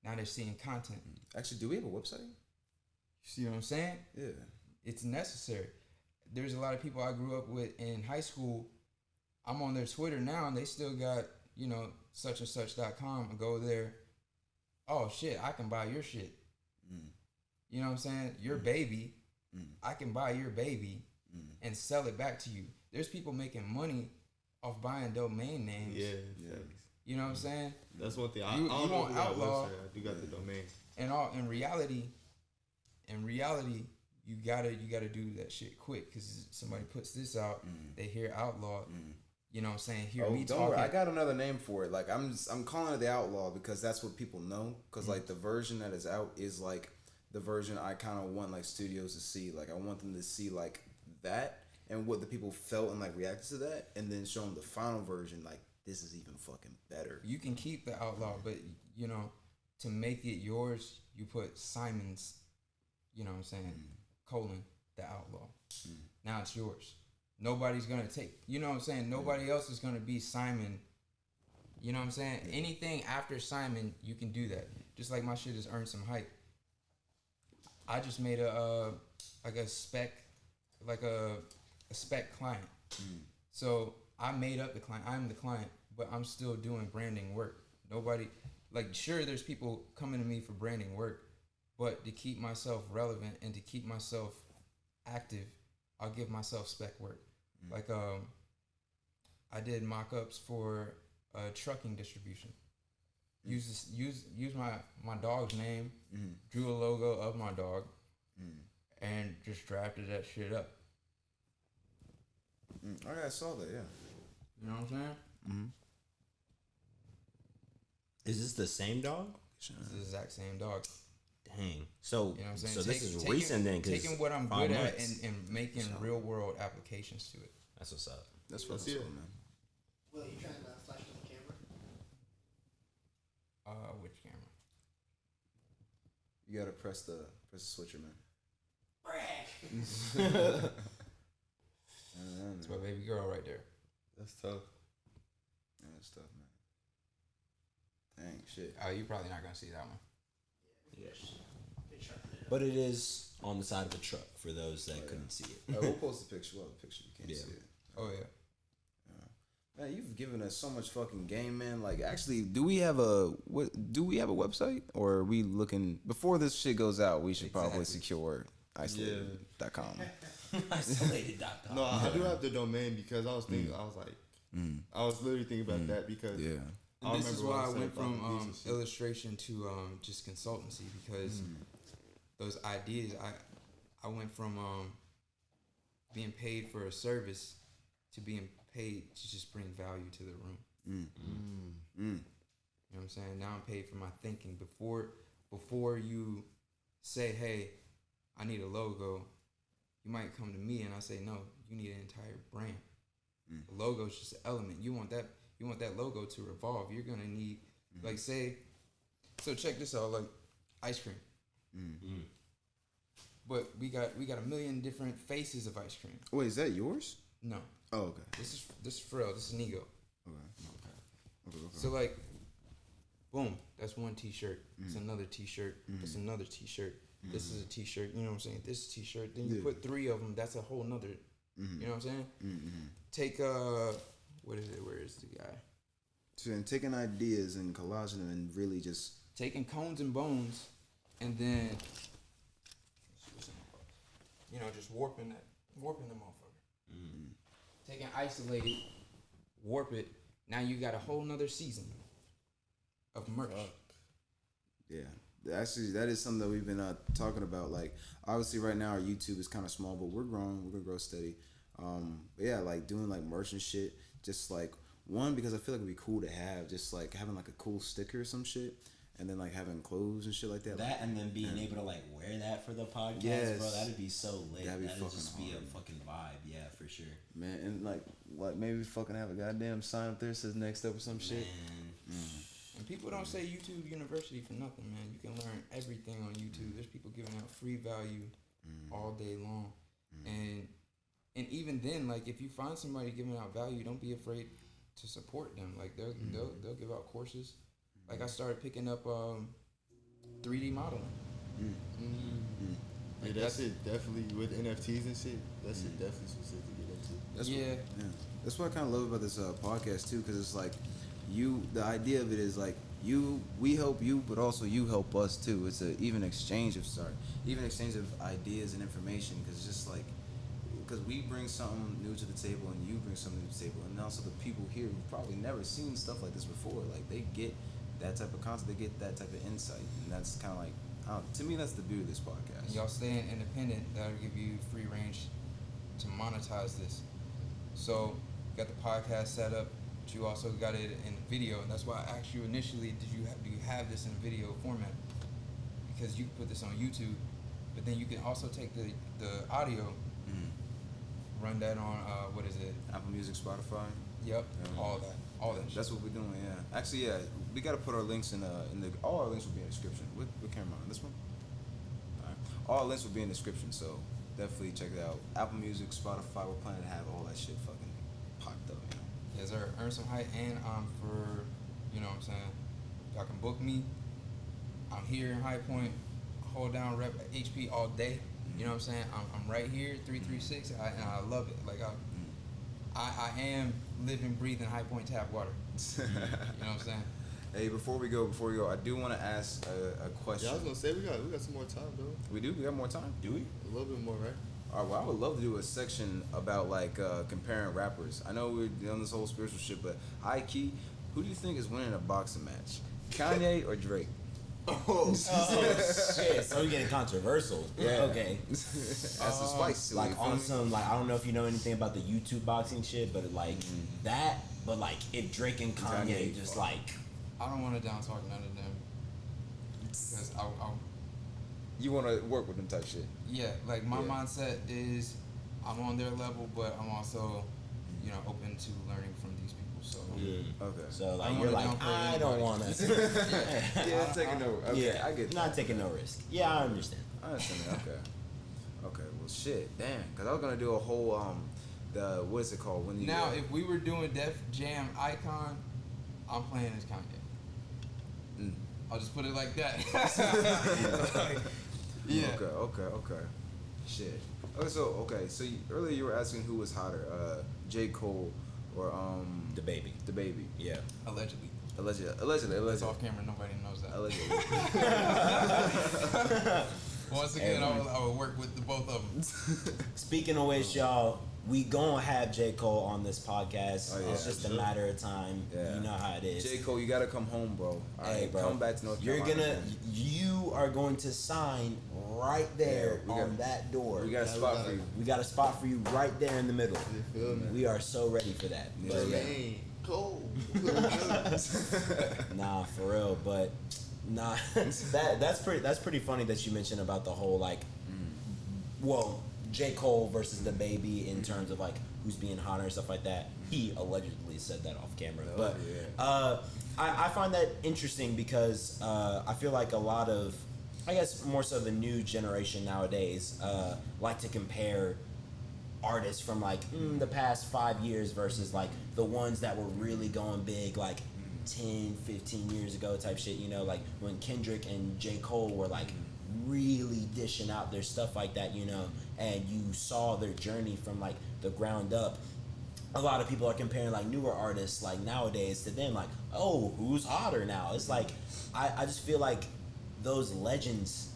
A: Now they're seeing content.
B: Actually, do we have a website? You
A: see what I'm saying?
B: Yeah.
A: It's necessary. There's a lot of people I grew up with in high school. I'm on their Twitter now, and they still got, such and such.com. I go there. Oh, shit, I can buy your shit. You know what I'm saying? Your baby. I can buy your baby and sell it back to you. There's people making money off buying domain names.
D: Yeah.
A: You know what I'm saying?
D: That's one thing.
A: You want outlaw.
D: I do got the domain.
A: And in reality, you gotta do that shit quick because somebody puts this out, they hear outlaw. You know what I'm saying? Hear me
B: don't
A: talking.
B: worry, I got another name for it. Like I'm calling it the outlaw because that's what people know. Because like the version that is out is like the version I kind of want like studios to see. Like I want them to see like that. And what the people felt and like reacted to that, and then show them the final version. Like this is even fucking better.
A: You can keep the outlaw, but to make it yours, you put Simon's. You know what I'm saying? Colon the outlaw. Now it's yours. Nobody's gonna take. You know what I'm saying? Nobody else is gonna be Simon. You know what I'm saying? Anything after Simon, you can do that. Just like my shit has earned some hype. I just made a spec client. So I made up the client. I'm the client, but I'm still doing branding work. Nobody, sure, there's people coming to me for branding work, but to keep myself relevant and to keep myself active, I'll give myself spec work. I did mock-ups for trucking distribution. Use my dog's name, drew a logo of my dog, and just drafted that shit up.
B: I saw that, yeah.
A: You know what I'm saying?
B: Mm-hmm.
C: Is this the same dog?
A: It's the exact same dog.
C: Dang. So,
A: you know what I'm saying?
C: So this is recent then?
A: Taking what I'm good at and making real world applications to it.
C: That's what's up.
B: That's what's up, man.
E: Will you trying to flash on the camera?
A: Which camera?
B: You gotta press the switcher, man.
A: That's my baby girl right there.
D: That's tough.
B: Yeah, that's tough, man. Dang, shit.
A: Oh, you're probably not gonna see that one.
C: Yes. But it is on the side of the truck for those that couldn't see it.
B: We'll post the picture. We'll have a picture. You can't see it.
A: Oh yeah.
B: Man, you've given us so much fucking game, man. Like, actually, do we have a website, or are we looking before this shit goes out? We should probably secure Eyesolated.com.
C: Eyesolated.com.
D: No, I do have the domain because I was thinking. I was like, I was literally thinking about that because
A: And this is why I went from illustration to just consultancy, because those ideas, I went from being paid for a service to being paid to just bring value to the room. You know what I'm saying? Now I'm paid for my thinking. Before you say, hey, I need a logo, you might come to me and I say, no, you need an entire brand. The logo is just an element. You want that logo to revolve. You're gonna need, like, say, so check this out, like ice cream. But we got a million different faces of ice cream.
B: Wait, is that yours?
A: No.
B: Oh, okay.
A: This is Pharrell. This is Nigo.
B: Okay.
A: So like, boom, that's one T-shirt. It's another T-shirt. It's another T-shirt. This is a T-shirt. You know what I'm saying? This T-shirt. Then you put 3 of them. That's a whole nother. You know what I'm saying? Take what is it? Where is the guy?
B: So then taking ideas and collaging them and really just
A: Taking cones and bones, and then just warping them motherfucker. Taking Isolated, warp it. Now you got a whole nother season of merch.
B: Yeah, actually, that is something that we've been talking about. Like, obviously, right now our YouTube is kind of small, but we're growing. We're gonna grow steady. But yeah, like doing like merch and shit. Just like one, because I feel like it'd be cool to have just like having like a cool sticker or some shit, and then like having clothes and shit like that.
C: That and then being able to like wear that for the podcast, bro. That'd be so lit. That'd just be a fucking vibe. Yeah, for sure.
B: Man, and like maybe fucking have a goddamn sign up there that says next up or some shit.
A: And people don't say YouTube University for nothing, man. You can learn everything on YouTube. There's people giving out free value all day long. And even then, like, if you find somebody giving out value, don't be afraid to support them. Like, they'll give out courses. Like, I started picking up 3D modeling.
D: Like, that's it, definitely with NFTs and shit. That's it, definitely specific to get into.
B: That's That's what I kind of love about this podcast too, because it's like the idea of it is like we help you, but also you help us too. It's an even exchange of ideas and information, because it's just like, because we bring something new to the table and you bring something new to the table, and also the people here who've probably never seen stuff like this before, like they get that type of content, they get that type of insight, and that's kind of like, to me, that's the beauty of this podcast.
A: And y'all staying independent, that'll give you free range to monetize this. So you got the podcast set up, but you also got it in video, and that's why I asked you initially, do you have this in video format? Because you can put this on YouTube, but then you can also take the audio, run that on what is it?
B: Apple Music, Spotify.
A: Yep, all that. Shit.
B: That's what we're doing. Yeah, actually, yeah, we gotta put our links in the all our links will be in the description. What camera on this one? All right, all our links will be in the description, so definitely check it out. Apple Music, Spotify. We're planning to have all that shit fucking popped up. You know.
A: Yes, sir. Earn some height, and for what I'm saying, y'all can book me. I'm here in High Point. Hold down rep HP all day. You know what I'm saying? I'm right here, 336, and I love it. Like I am living, breathing High Point tap water. You know what I'm saying?
B: Hey, before we go, I do want to ask a question.
D: Yeah, I was gonna say we got some more time though.
B: We do. We got more time. Do we?
D: A little bit more, right?
B: All right. Well, I would love to do a section about like comparing rappers. I know we're doing this whole spiritual shit, but high key, who do you think is winning a boxing match? Kanye or Drake?
C: Oh shit! So we're getting controversial.
B: Yeah.
C: Okay.
B: That's the spice.
C: Like on some, like, I don't know if you know anything about the YouTube boxing shit, but like that. But like if Drake and Kanye just like,
A: I don't want to down talk none of them, because I
B: you want to work with them type shit.
A: yeah, like my mindset is I'm on their level, but I'm also open to learning from these people. So
B: Okay.
C: so like
A: don't
C: you're
A: wanna
C: like,
A: downplay
C: I don't
A: anybody.
C: want to.
B: Yeah, taking no. Okay,
C: Yeah,
B: I get that.
C: not taking no risk. Yeah, I understand.
B: I understand that. Okay. Well, shit. Damn. Because I was gonna do a whole what is it called when you
A: now, if we were doing Def Jam Icon, I'm playing as Kanye. I'll just put it like that. Yeah.
B: Okay. Shit. Okay. So earlier you were asking who was hotter, J. Cole or
C: The Baby.
B: The Baby.
C: Yeah.
A: Allegedly.
B: Allegedly.
A: It's off camera. Nobody knows that.
B: Allegedly.
A: Once again, I would work with the both of them.
C: Speaking of which, y'all, we gonna have J. Cole on this podcast.
B: Oh, yeah,
C: it's just a matter of time.
B: Yeah.
C: You know how it is.
B: J. Cole, you gotta come home, bro. All
C: Hey,
B: right,
C: bro.
B: come back to North Carolina.
C: You are going to sign right there
B: Yeah,
C: on that door.
B: We got a spot for you.
C: We got a spot for you right there in the middle.
D: You feel me?
C: We are so ready for that. But yeah.
D: Man, cold.
C: Nah, for real. But nah, that's pretty funny that you mentioned about the whole like, well, J. Cole versus The Baby in terms of like who's being hotter and stuff like that. He allegedly said that off camera, but I find that interesting because I feel like a lot of, I guess more so the new generation nowadays like to compare artists from like the past 5 years versus like the ones that were really going big like 10, 15 years ago type shit, you know, like when Kendrick and J. Cole were like really dishing out their stuff like that, you know, and you saw their journey from like the ground up. A lot of people are comparing like newer artists like nowadays to them, like, oh, who's hotter now? It's like I just feel like those legends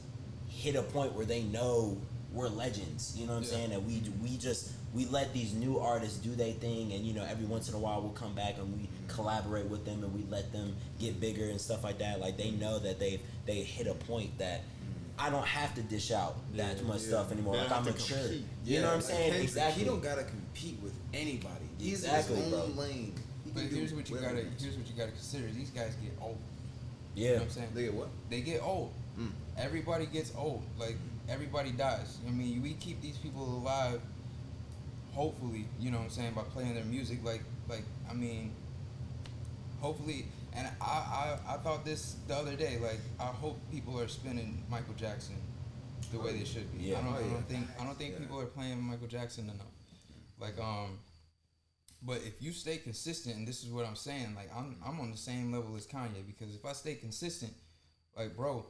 C: hit a point where they know we're legends, you know what I'm saying? And we let these new artists do their thing, and you know, every once in a while we'll come back and we collaborate with them and we let them get bigger and stuff like that. Like they know that they hit a point that I don't have to dish out that much stuff anymore.
D: They
C: Like
D: don't
C: I'm
D: have to
C: mature.
D: compete.
C: You know what I'm saying?
B: Kendrick,
C: Exactly.
B: He don't gotta compete with anybody. He's
C: Exactly,
B: in his own
C: bro.
B: lane. He
A: But
B: can do
A: here's what you
B: whatever
A: gotta
B: he wants.
A: consider. These guys get old. You
C: Yeah.
A: know what I'm saying?
B: They get what?
A: They get old. Everybody gets old. Like everybody dies. I mean, we keep these people alive. Hopefully, you know what I'm saying, by playing their music. Like I mean, hopefully. And I thought this the other day. Like I hope people are spinning Michael Jackson the way they should be.
C: Yeah.
A: I don't think people are playing Michael Jackson enough. Like but if you stay consistent, and this is what I'm saying, like I'm on the same level as Kanye, because if I stay consistent, like bro,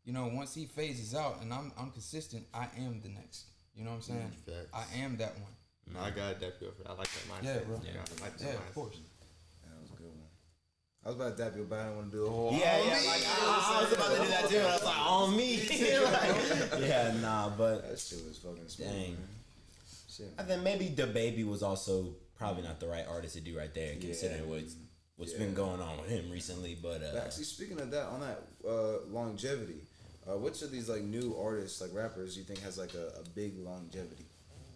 A: you know, once he phases out and I'm consistent, I am the next. You know what I'm saying?
D: Facts.
A: I am that one.
D: No, I got that feel for that. I like that mindset.
A: Yeah, bro.
D: I like that
A: Yeah,
D: mindset.
A: of course.
B: Yeah, that was a good one. I was about to dap you, but I didn't want to do a whole.
C: Yeah, like I was about to do that too, and I was like, on me. Like, yeah, nah, but
B: That shit was fucking smooth.
C: dang.
B: Man. Shit.
C: I think maybe The Baby was also probably not the right artist to do right there, considering what's been going on with him recently. But
B: But actually, speaking of that, on that longevity, which of these like new artists, like rappers, you think has like a big longevity?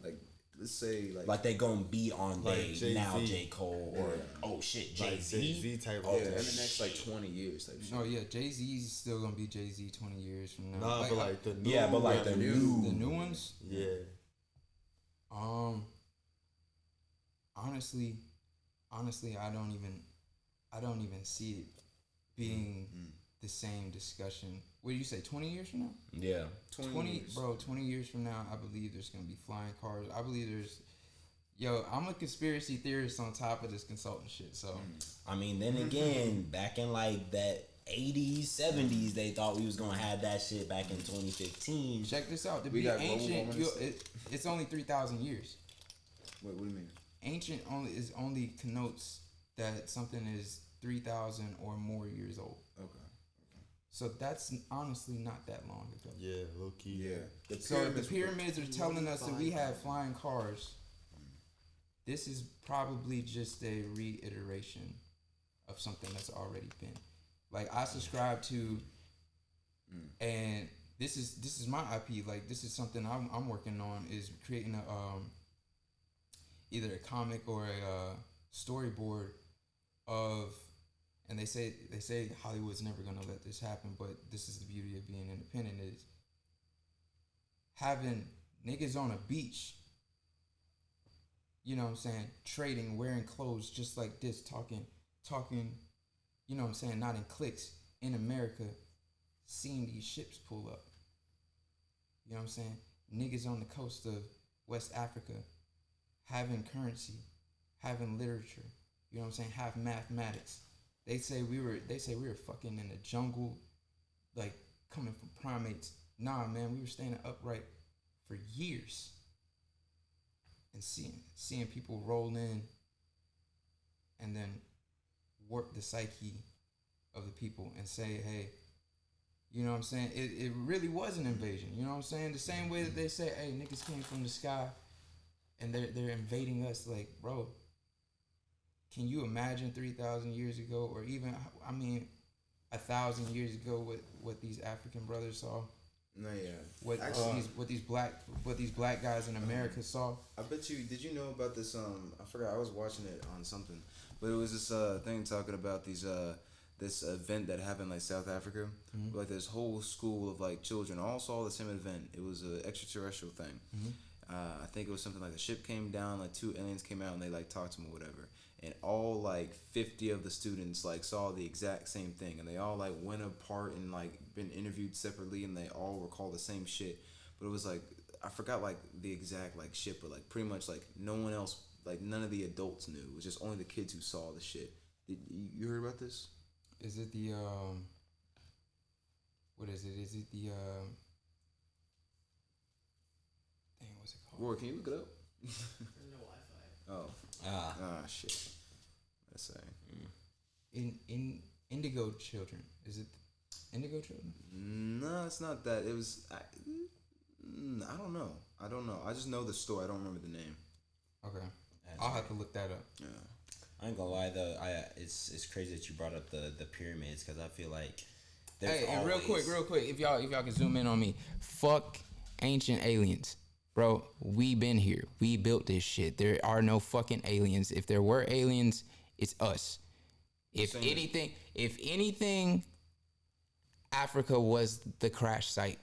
B: Like, let's say
C: like they gonna be on
D: Like
C: they
D: Jay-Z.
C: now J. Cole or oh shit
D: Like
C: Jay-Z.
D: Jay-Z type
B: yeah,
D: of
B: in the next like 20 years type shit.
A: Oh yeah, Jay-Z's still gonna be Jay-Z 20 years from now.
D: Nah, but like the new
C: Yeah, but like the
D: rappers.
C: new
A: the new ones.
D: Yeah.
A: Honestly, I don't even see it being the same discussion. What do you say? 20 years from now?
C: yeah.
A: 20
B: years.
A: bro. 20 years from now, I believe there's gonna be flying cars. I believe there's. Yo, I'm a conspiracy theorist on top of this consultant shit. So
C: I mean, then again, back in like that 80s, 70s, they thought we was gonna have that shit back in 2015.
A: check this out. To
B: We
A: be
B: got global
A: ancient,
B: warming
A: it's only 3,000 years.
B: Wait, what do you mean?
A: Ancient only connotes that something is 3,000 or more years old.
B: Okay.
A: So that's honestly not that long ago.
D: Yeah, low key.
B: Yeah.
A: So if the pyramids are telling us that we have flying cars, this is probably just a reiteration of something that's already been. Like I subscribe to, and this is my IP. Like this is something I'm working on, is creating a either a comic or a storyboard of, and they say Hollywood's never gonna let this happen, but this is the beauty of being independent, is having niggas on a beach, you know what I'm saying, trading, wearing clothes just like this, talking, you know what I'm saying, not in cliques, in America, seeing these ships pull up. You know what I'm saying? Niggas on the coast of West Africa having currency, having literature, you know what I'm saying, have mathematics. They say we were fucking in the jungle, like coming from primates. Nah, man, we were standing upright for years. and seeing people roll in and then work the psyche of the people and say, hey, you know what I'm saying? It really was an invasion. You know what I'm saying? The same way that they say, hey, niggas came from the sky and they're invading us. Like, bro, can you imagine 3,000 years ago, or even, I mean, 1,000 years ago, what these African brothers saw?
B: No, yeah.
A: What these black guys in America saw?
B: I bet you. Did you know about this? I forgot. I was watching it on something, but it was this thing talking about these this event that happened like South Africa.
A: Mm-hmm.
B: Like this whole school of like children all saw the same event. It was an extraterrestrial thing.
A: Mm-hmm.
B: I think it was something like a ship came down, like 2 aliens came out and they like talked to them or whatever. And all like 50 of the students like saw the exact same thing, and they all like went apart and like been interviewed separately, and they all recall the same shit. But it was like, I forgot like the exact like shit, but like pretty much like no one else, like none of the adults knew. It was just only the kids who saw the shit. Did you heard about this?
A: Is it the what is it? Is it the dang, what's it called?
B: Roy, can you look it up?
E: There's no Wi-Fi.
B: Oh. Shit. Let's say.
A: In Indigo Children. Is it Indigo Children?
B: No, it's not that. It was. I don't know. I just know the story. I don't remember the name.
A: Okay, I'll have to look that up.
B: Yeah.
C: I ain't gonna lie though, it's crazy that you brought up the pyramids, because I feel like there's
A: Hey, and
C: always,
A: real quick, if y'all can zoom in on me, fuck ancient aliens, bro. We been here. We built this shit. There are no fucking aliens. If there were aliens, it's us. If anything, Africa was the crash site.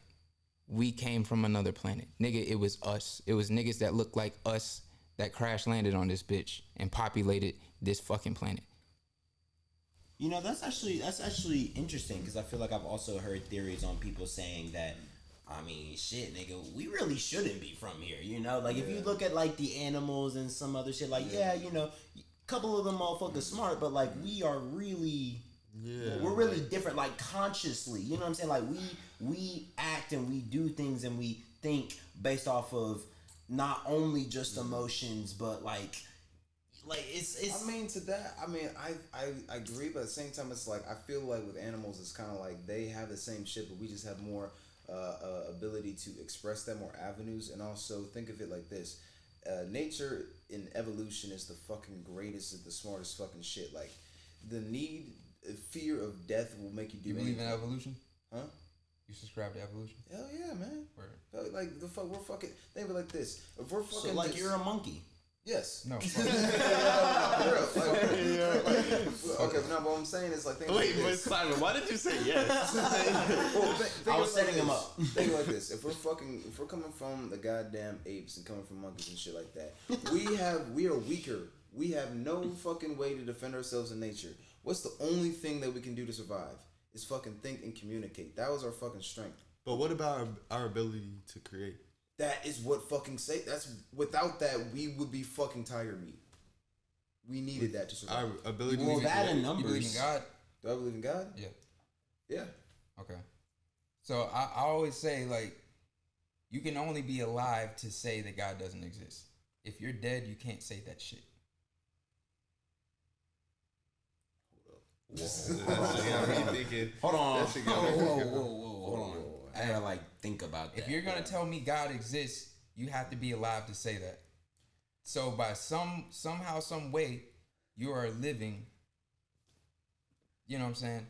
A: We came from another planet, nigga. It was us. It was niggas that looked like us that crash landed on this bitch and populated this fucking planet.
C: You know, that's actually interesting, because I feel like I've also heard theories on people saying that, I mean, shit, nigga, we really shouldn't be from here, you know? Like, if you look at, like, the animals and some other shit, like, you know, a couple of them motherfuckers smart, but, like, we are really... Yeah, we're really different, like, consciously, you know what I'm saying? Like, we act and we do things and we think based off of not only just emotions, but, like it's.
B: I mean, to that, I agree, but at the same time, it's like I feel like with animals, it's kind of like they have the same shit, but we just have more ability to express that, more avenues, and also think of it like this: nature in evolution is the fucking greatest, is the smartest fucking shit. Like the fear of death will make you do.
A: You believe in evolution?
B: Huh?
A: You subscribe to evolution?
B: Hell yeah, man.
A: Word.
B: Like the fuck, we're fucking. Think of it like this: if we're fucking,
C: so like you're a monkey.
B: Yes.
A: No.
B: Okay, no, but what I'm saying is like.
D: Wait, but Simon, why did you say yes?
C: I was setting him up.
B: Think like this: if we're coming from the goddamn apes and coming from monkeys and shit like that, we are weaker. We have no fucking way to defend ourselves in nature. What's the only thing that we can do to survive? Is fucking think and communicate. That was our fucking strength.
D: But what about our ability to create?
B: That is what fucking say. That's without that we would be fucking tiger meat. We needed that to survive.
D: Our ability.
C: Well,
D: to
C: that
D: create.
C: in numbers.
A: You believe in God?
B: Do I believe in God?
A: Yeah.
B: Yeah.
A: Okay. So I always say, like, you can only be alive to say that God doesn't exist. If you're dead, you can't say that shit.
C: Hold on. Whoa. Hold on. I gotta like think about that.
A: If you're gonna tell me God exists, you have to be alive to say that. So by somehow, some way, you are living. You know what I'm saying?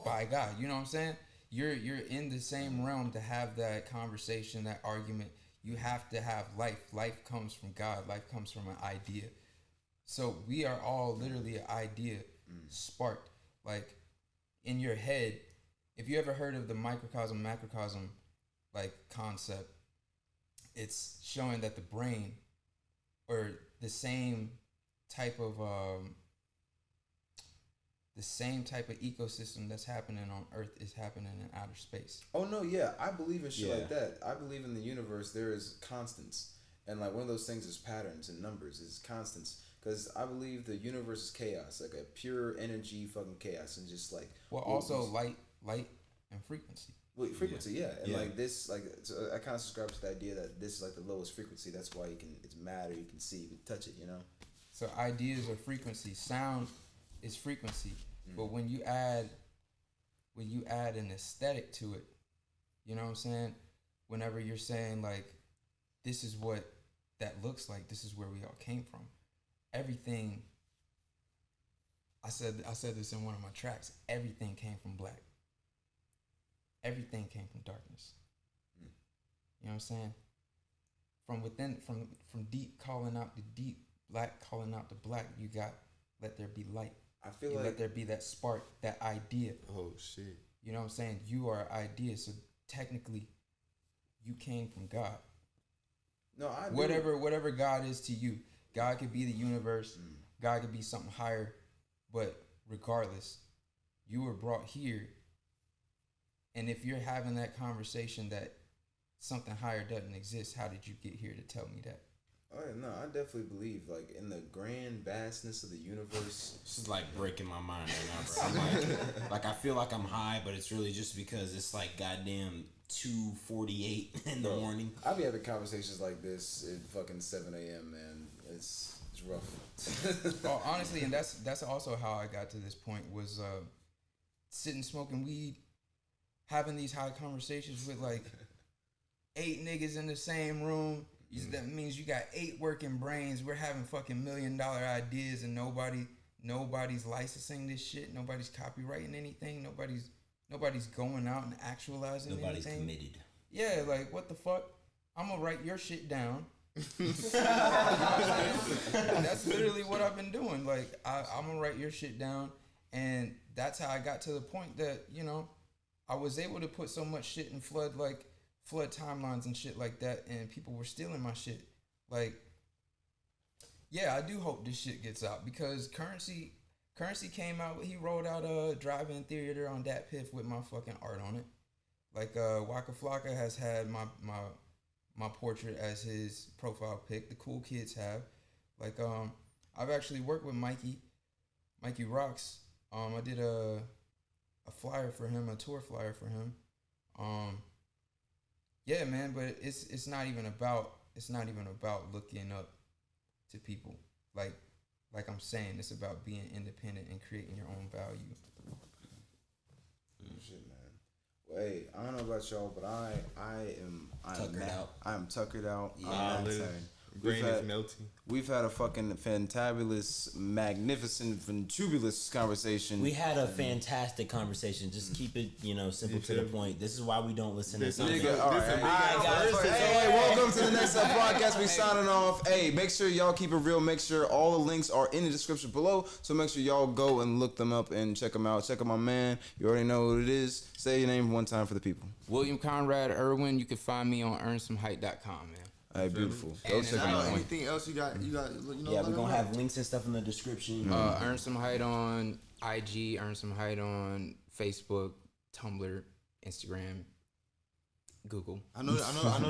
A: By God. You know what I'm saying? You're in the same realm to have that conversation, that argument. You have to have life. Life comes from God. Life comes from an idea. So we are all literally an idea sparked. Like in your head, if you ever heard of the microcosm, macrocosm like concept, it's showing that the brain or the same type of ecosystem that's happening on Earth is happening in outer space.
B: Oh no, yeah, I believe in shit like that. I believe in the universe. There is constants, and like one of those things is patterns and numbers. Is constants. Because I believe the universe is chaos, like a pure energy fucking chaos, and just like
A: also light and frequency.
B: Well, frequency, yeah. And
C: Yeah.
B: like this, like so I kind of subscribe to the idea that this is like the lowest frequency. That's why it's matter. You can see, you can touch it. You know.
A: So ideas are frequency. Sound is frequency. But when you add an aesthetic to it, you know what I'm saying? Whenever you're saying like, this is what that looks like. This is where we all came from. Everything. I said this in one of my tracks. Everything came from black. Everything came from darkness. You know what I'm saying? From within, from deep calling out the deep, black calling out the black. You got let there be light.
B: I feel
A: You
B: like
A: let there be that spark, that idea.
D: Oh shit.
A: You know what I'm saying? You are idea. So technically, you came from God.
B: no, I
A: Whatever God is to you, God could be the universe. God could be something higher, but regardless, you were brought here. And if you're having that conversation that something higher doesn't exist, how did you get here to tell me that?
B: Oh yeah, no, I definitely believe like in the grand vastness of the universe.
C: This is like breaking my mind right now, bro. I'm like I feel like I'm high, but it's really just because it's like goddamn 2:48 in the morning.
B: I be having conversations like this at fucking 7 a.m. Man, it's rough.
A: Oh, honestly, and that's also how I got to this point was sitting smoking weed, having these high conversations with like 8 niggas in the same room. That means you got 8 working brains. We're having fucking $1 million ideas, and nobody's licensing this shit. Nobody's copywriting anything. Nobody's going out and actualizing
C: Nobody's
A: anything.
C: committed.
A: Yeah, like what the fuck? I'm gonna write your shit down. That's literally what I've been doing. Like I'm gonna write your shit down, and that's how I got to the point that I was able to put so much shit in flood timelines and shit like that, and people were stealing my shit. Like, yeah, I do hope this shit gets out because Currency came out. He rolled out a drive-in theater on Dat Piff with my fucking art on it. Like Waka Flocka has had my portrait as his profile pic. The cool kids have. Like I've actually worked with Mikey Rocks. I did a flyer for him, a tour flyer for him. Yeah, man, but it's not even about looking up to people. Like I'm saying, it's about being independent and creating your own value.
B: Shit, man. Well, hey, I don't know about y'all, but I am tuckered out.
C: Yeah,
D: Brain is melting.
B: We've had a fucking fantabulous, magnificent, fantubulous conversation.
C: We had a fantastic conversation. Just keep it, simple to the point. This is why we don't listen to something.
B: All right, guys. Hey, welcome to the next podcast. We signing off. Hey, make sure y'all keep it real. Make sure all the links are in the description below. So make sure y'all go and look them up and check them out. Check out my man. You already know what it is. Say your name one time for the people.
A: William Conrad Irwin. You can find me on earnsomeheight.com, man.
B: All right, beautiful. Go check them out.
D: Anything else you got?
C: Yeah, we're gonna have links and stuff in the description.
A: Earn Some Height on IG, Earn Some Height on Facebook, Tumblr, Instagram, Google.
D: I know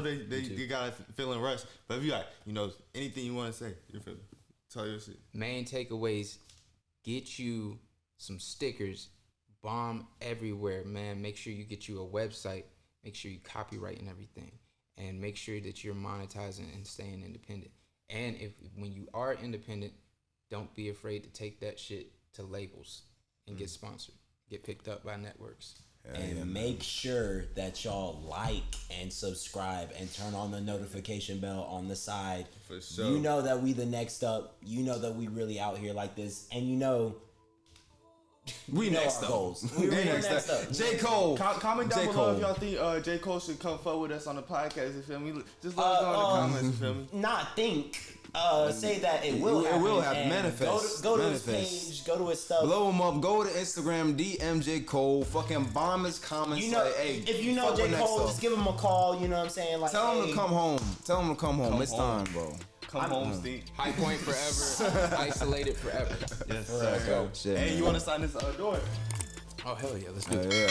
D: they got a feeling rushed, but if you got anything you want to say, you're feeling. Tell your shit.
A: Main takeaways: get you some stickers, bomb everywhere, man. Make sure you get you a website. Make sure you copyright and everything. And make sure that you're monetizing and staying independent. And when you are independent, don't be afraid to take that shit to labels and get sponsored, get picked up by networks.
C: And make sure that y'all like and subscribe and turn on the notification bell on the side.
D: For sure.
C: You know that we the next up. You know that we really out here like this. And we know
B: next
C: our
B: up.
C: goals. We're next up.
B: J. Cole.
D: Comment down
B: J.
D: below
B: Cole.
D: if y'all think J. Cole should come forward with us on the podcast. You feel me? Just let us know in the comments. You feel me?
C: Not think. Say that it will happen.
B: It will happen.
C: And
B: Manifest.
C: Go to
B: Manifest.
C: his page. Go to his stuff.
B: Blow him up. Go to Instagram. DM J. Cole. Fucking bomb his comments. Hey,
C: if you know
B: fuck
C: J.
B: with next
C: Cole,
B: up.
C: just give him a call. You know what I'm saying? Like,
B: Tell him
C: hey,
B: to come home. Tell him to come home. It's
D: home.
B: time, bro.
D: Come home, Steve.
A: High Point forever, isolated forever.
D: Yes, sir.
B: Shit,
D: Hey,
B: man.
D: you want to sign this door?
A: Oh, hell yeah, let's do it.
B: Yeah.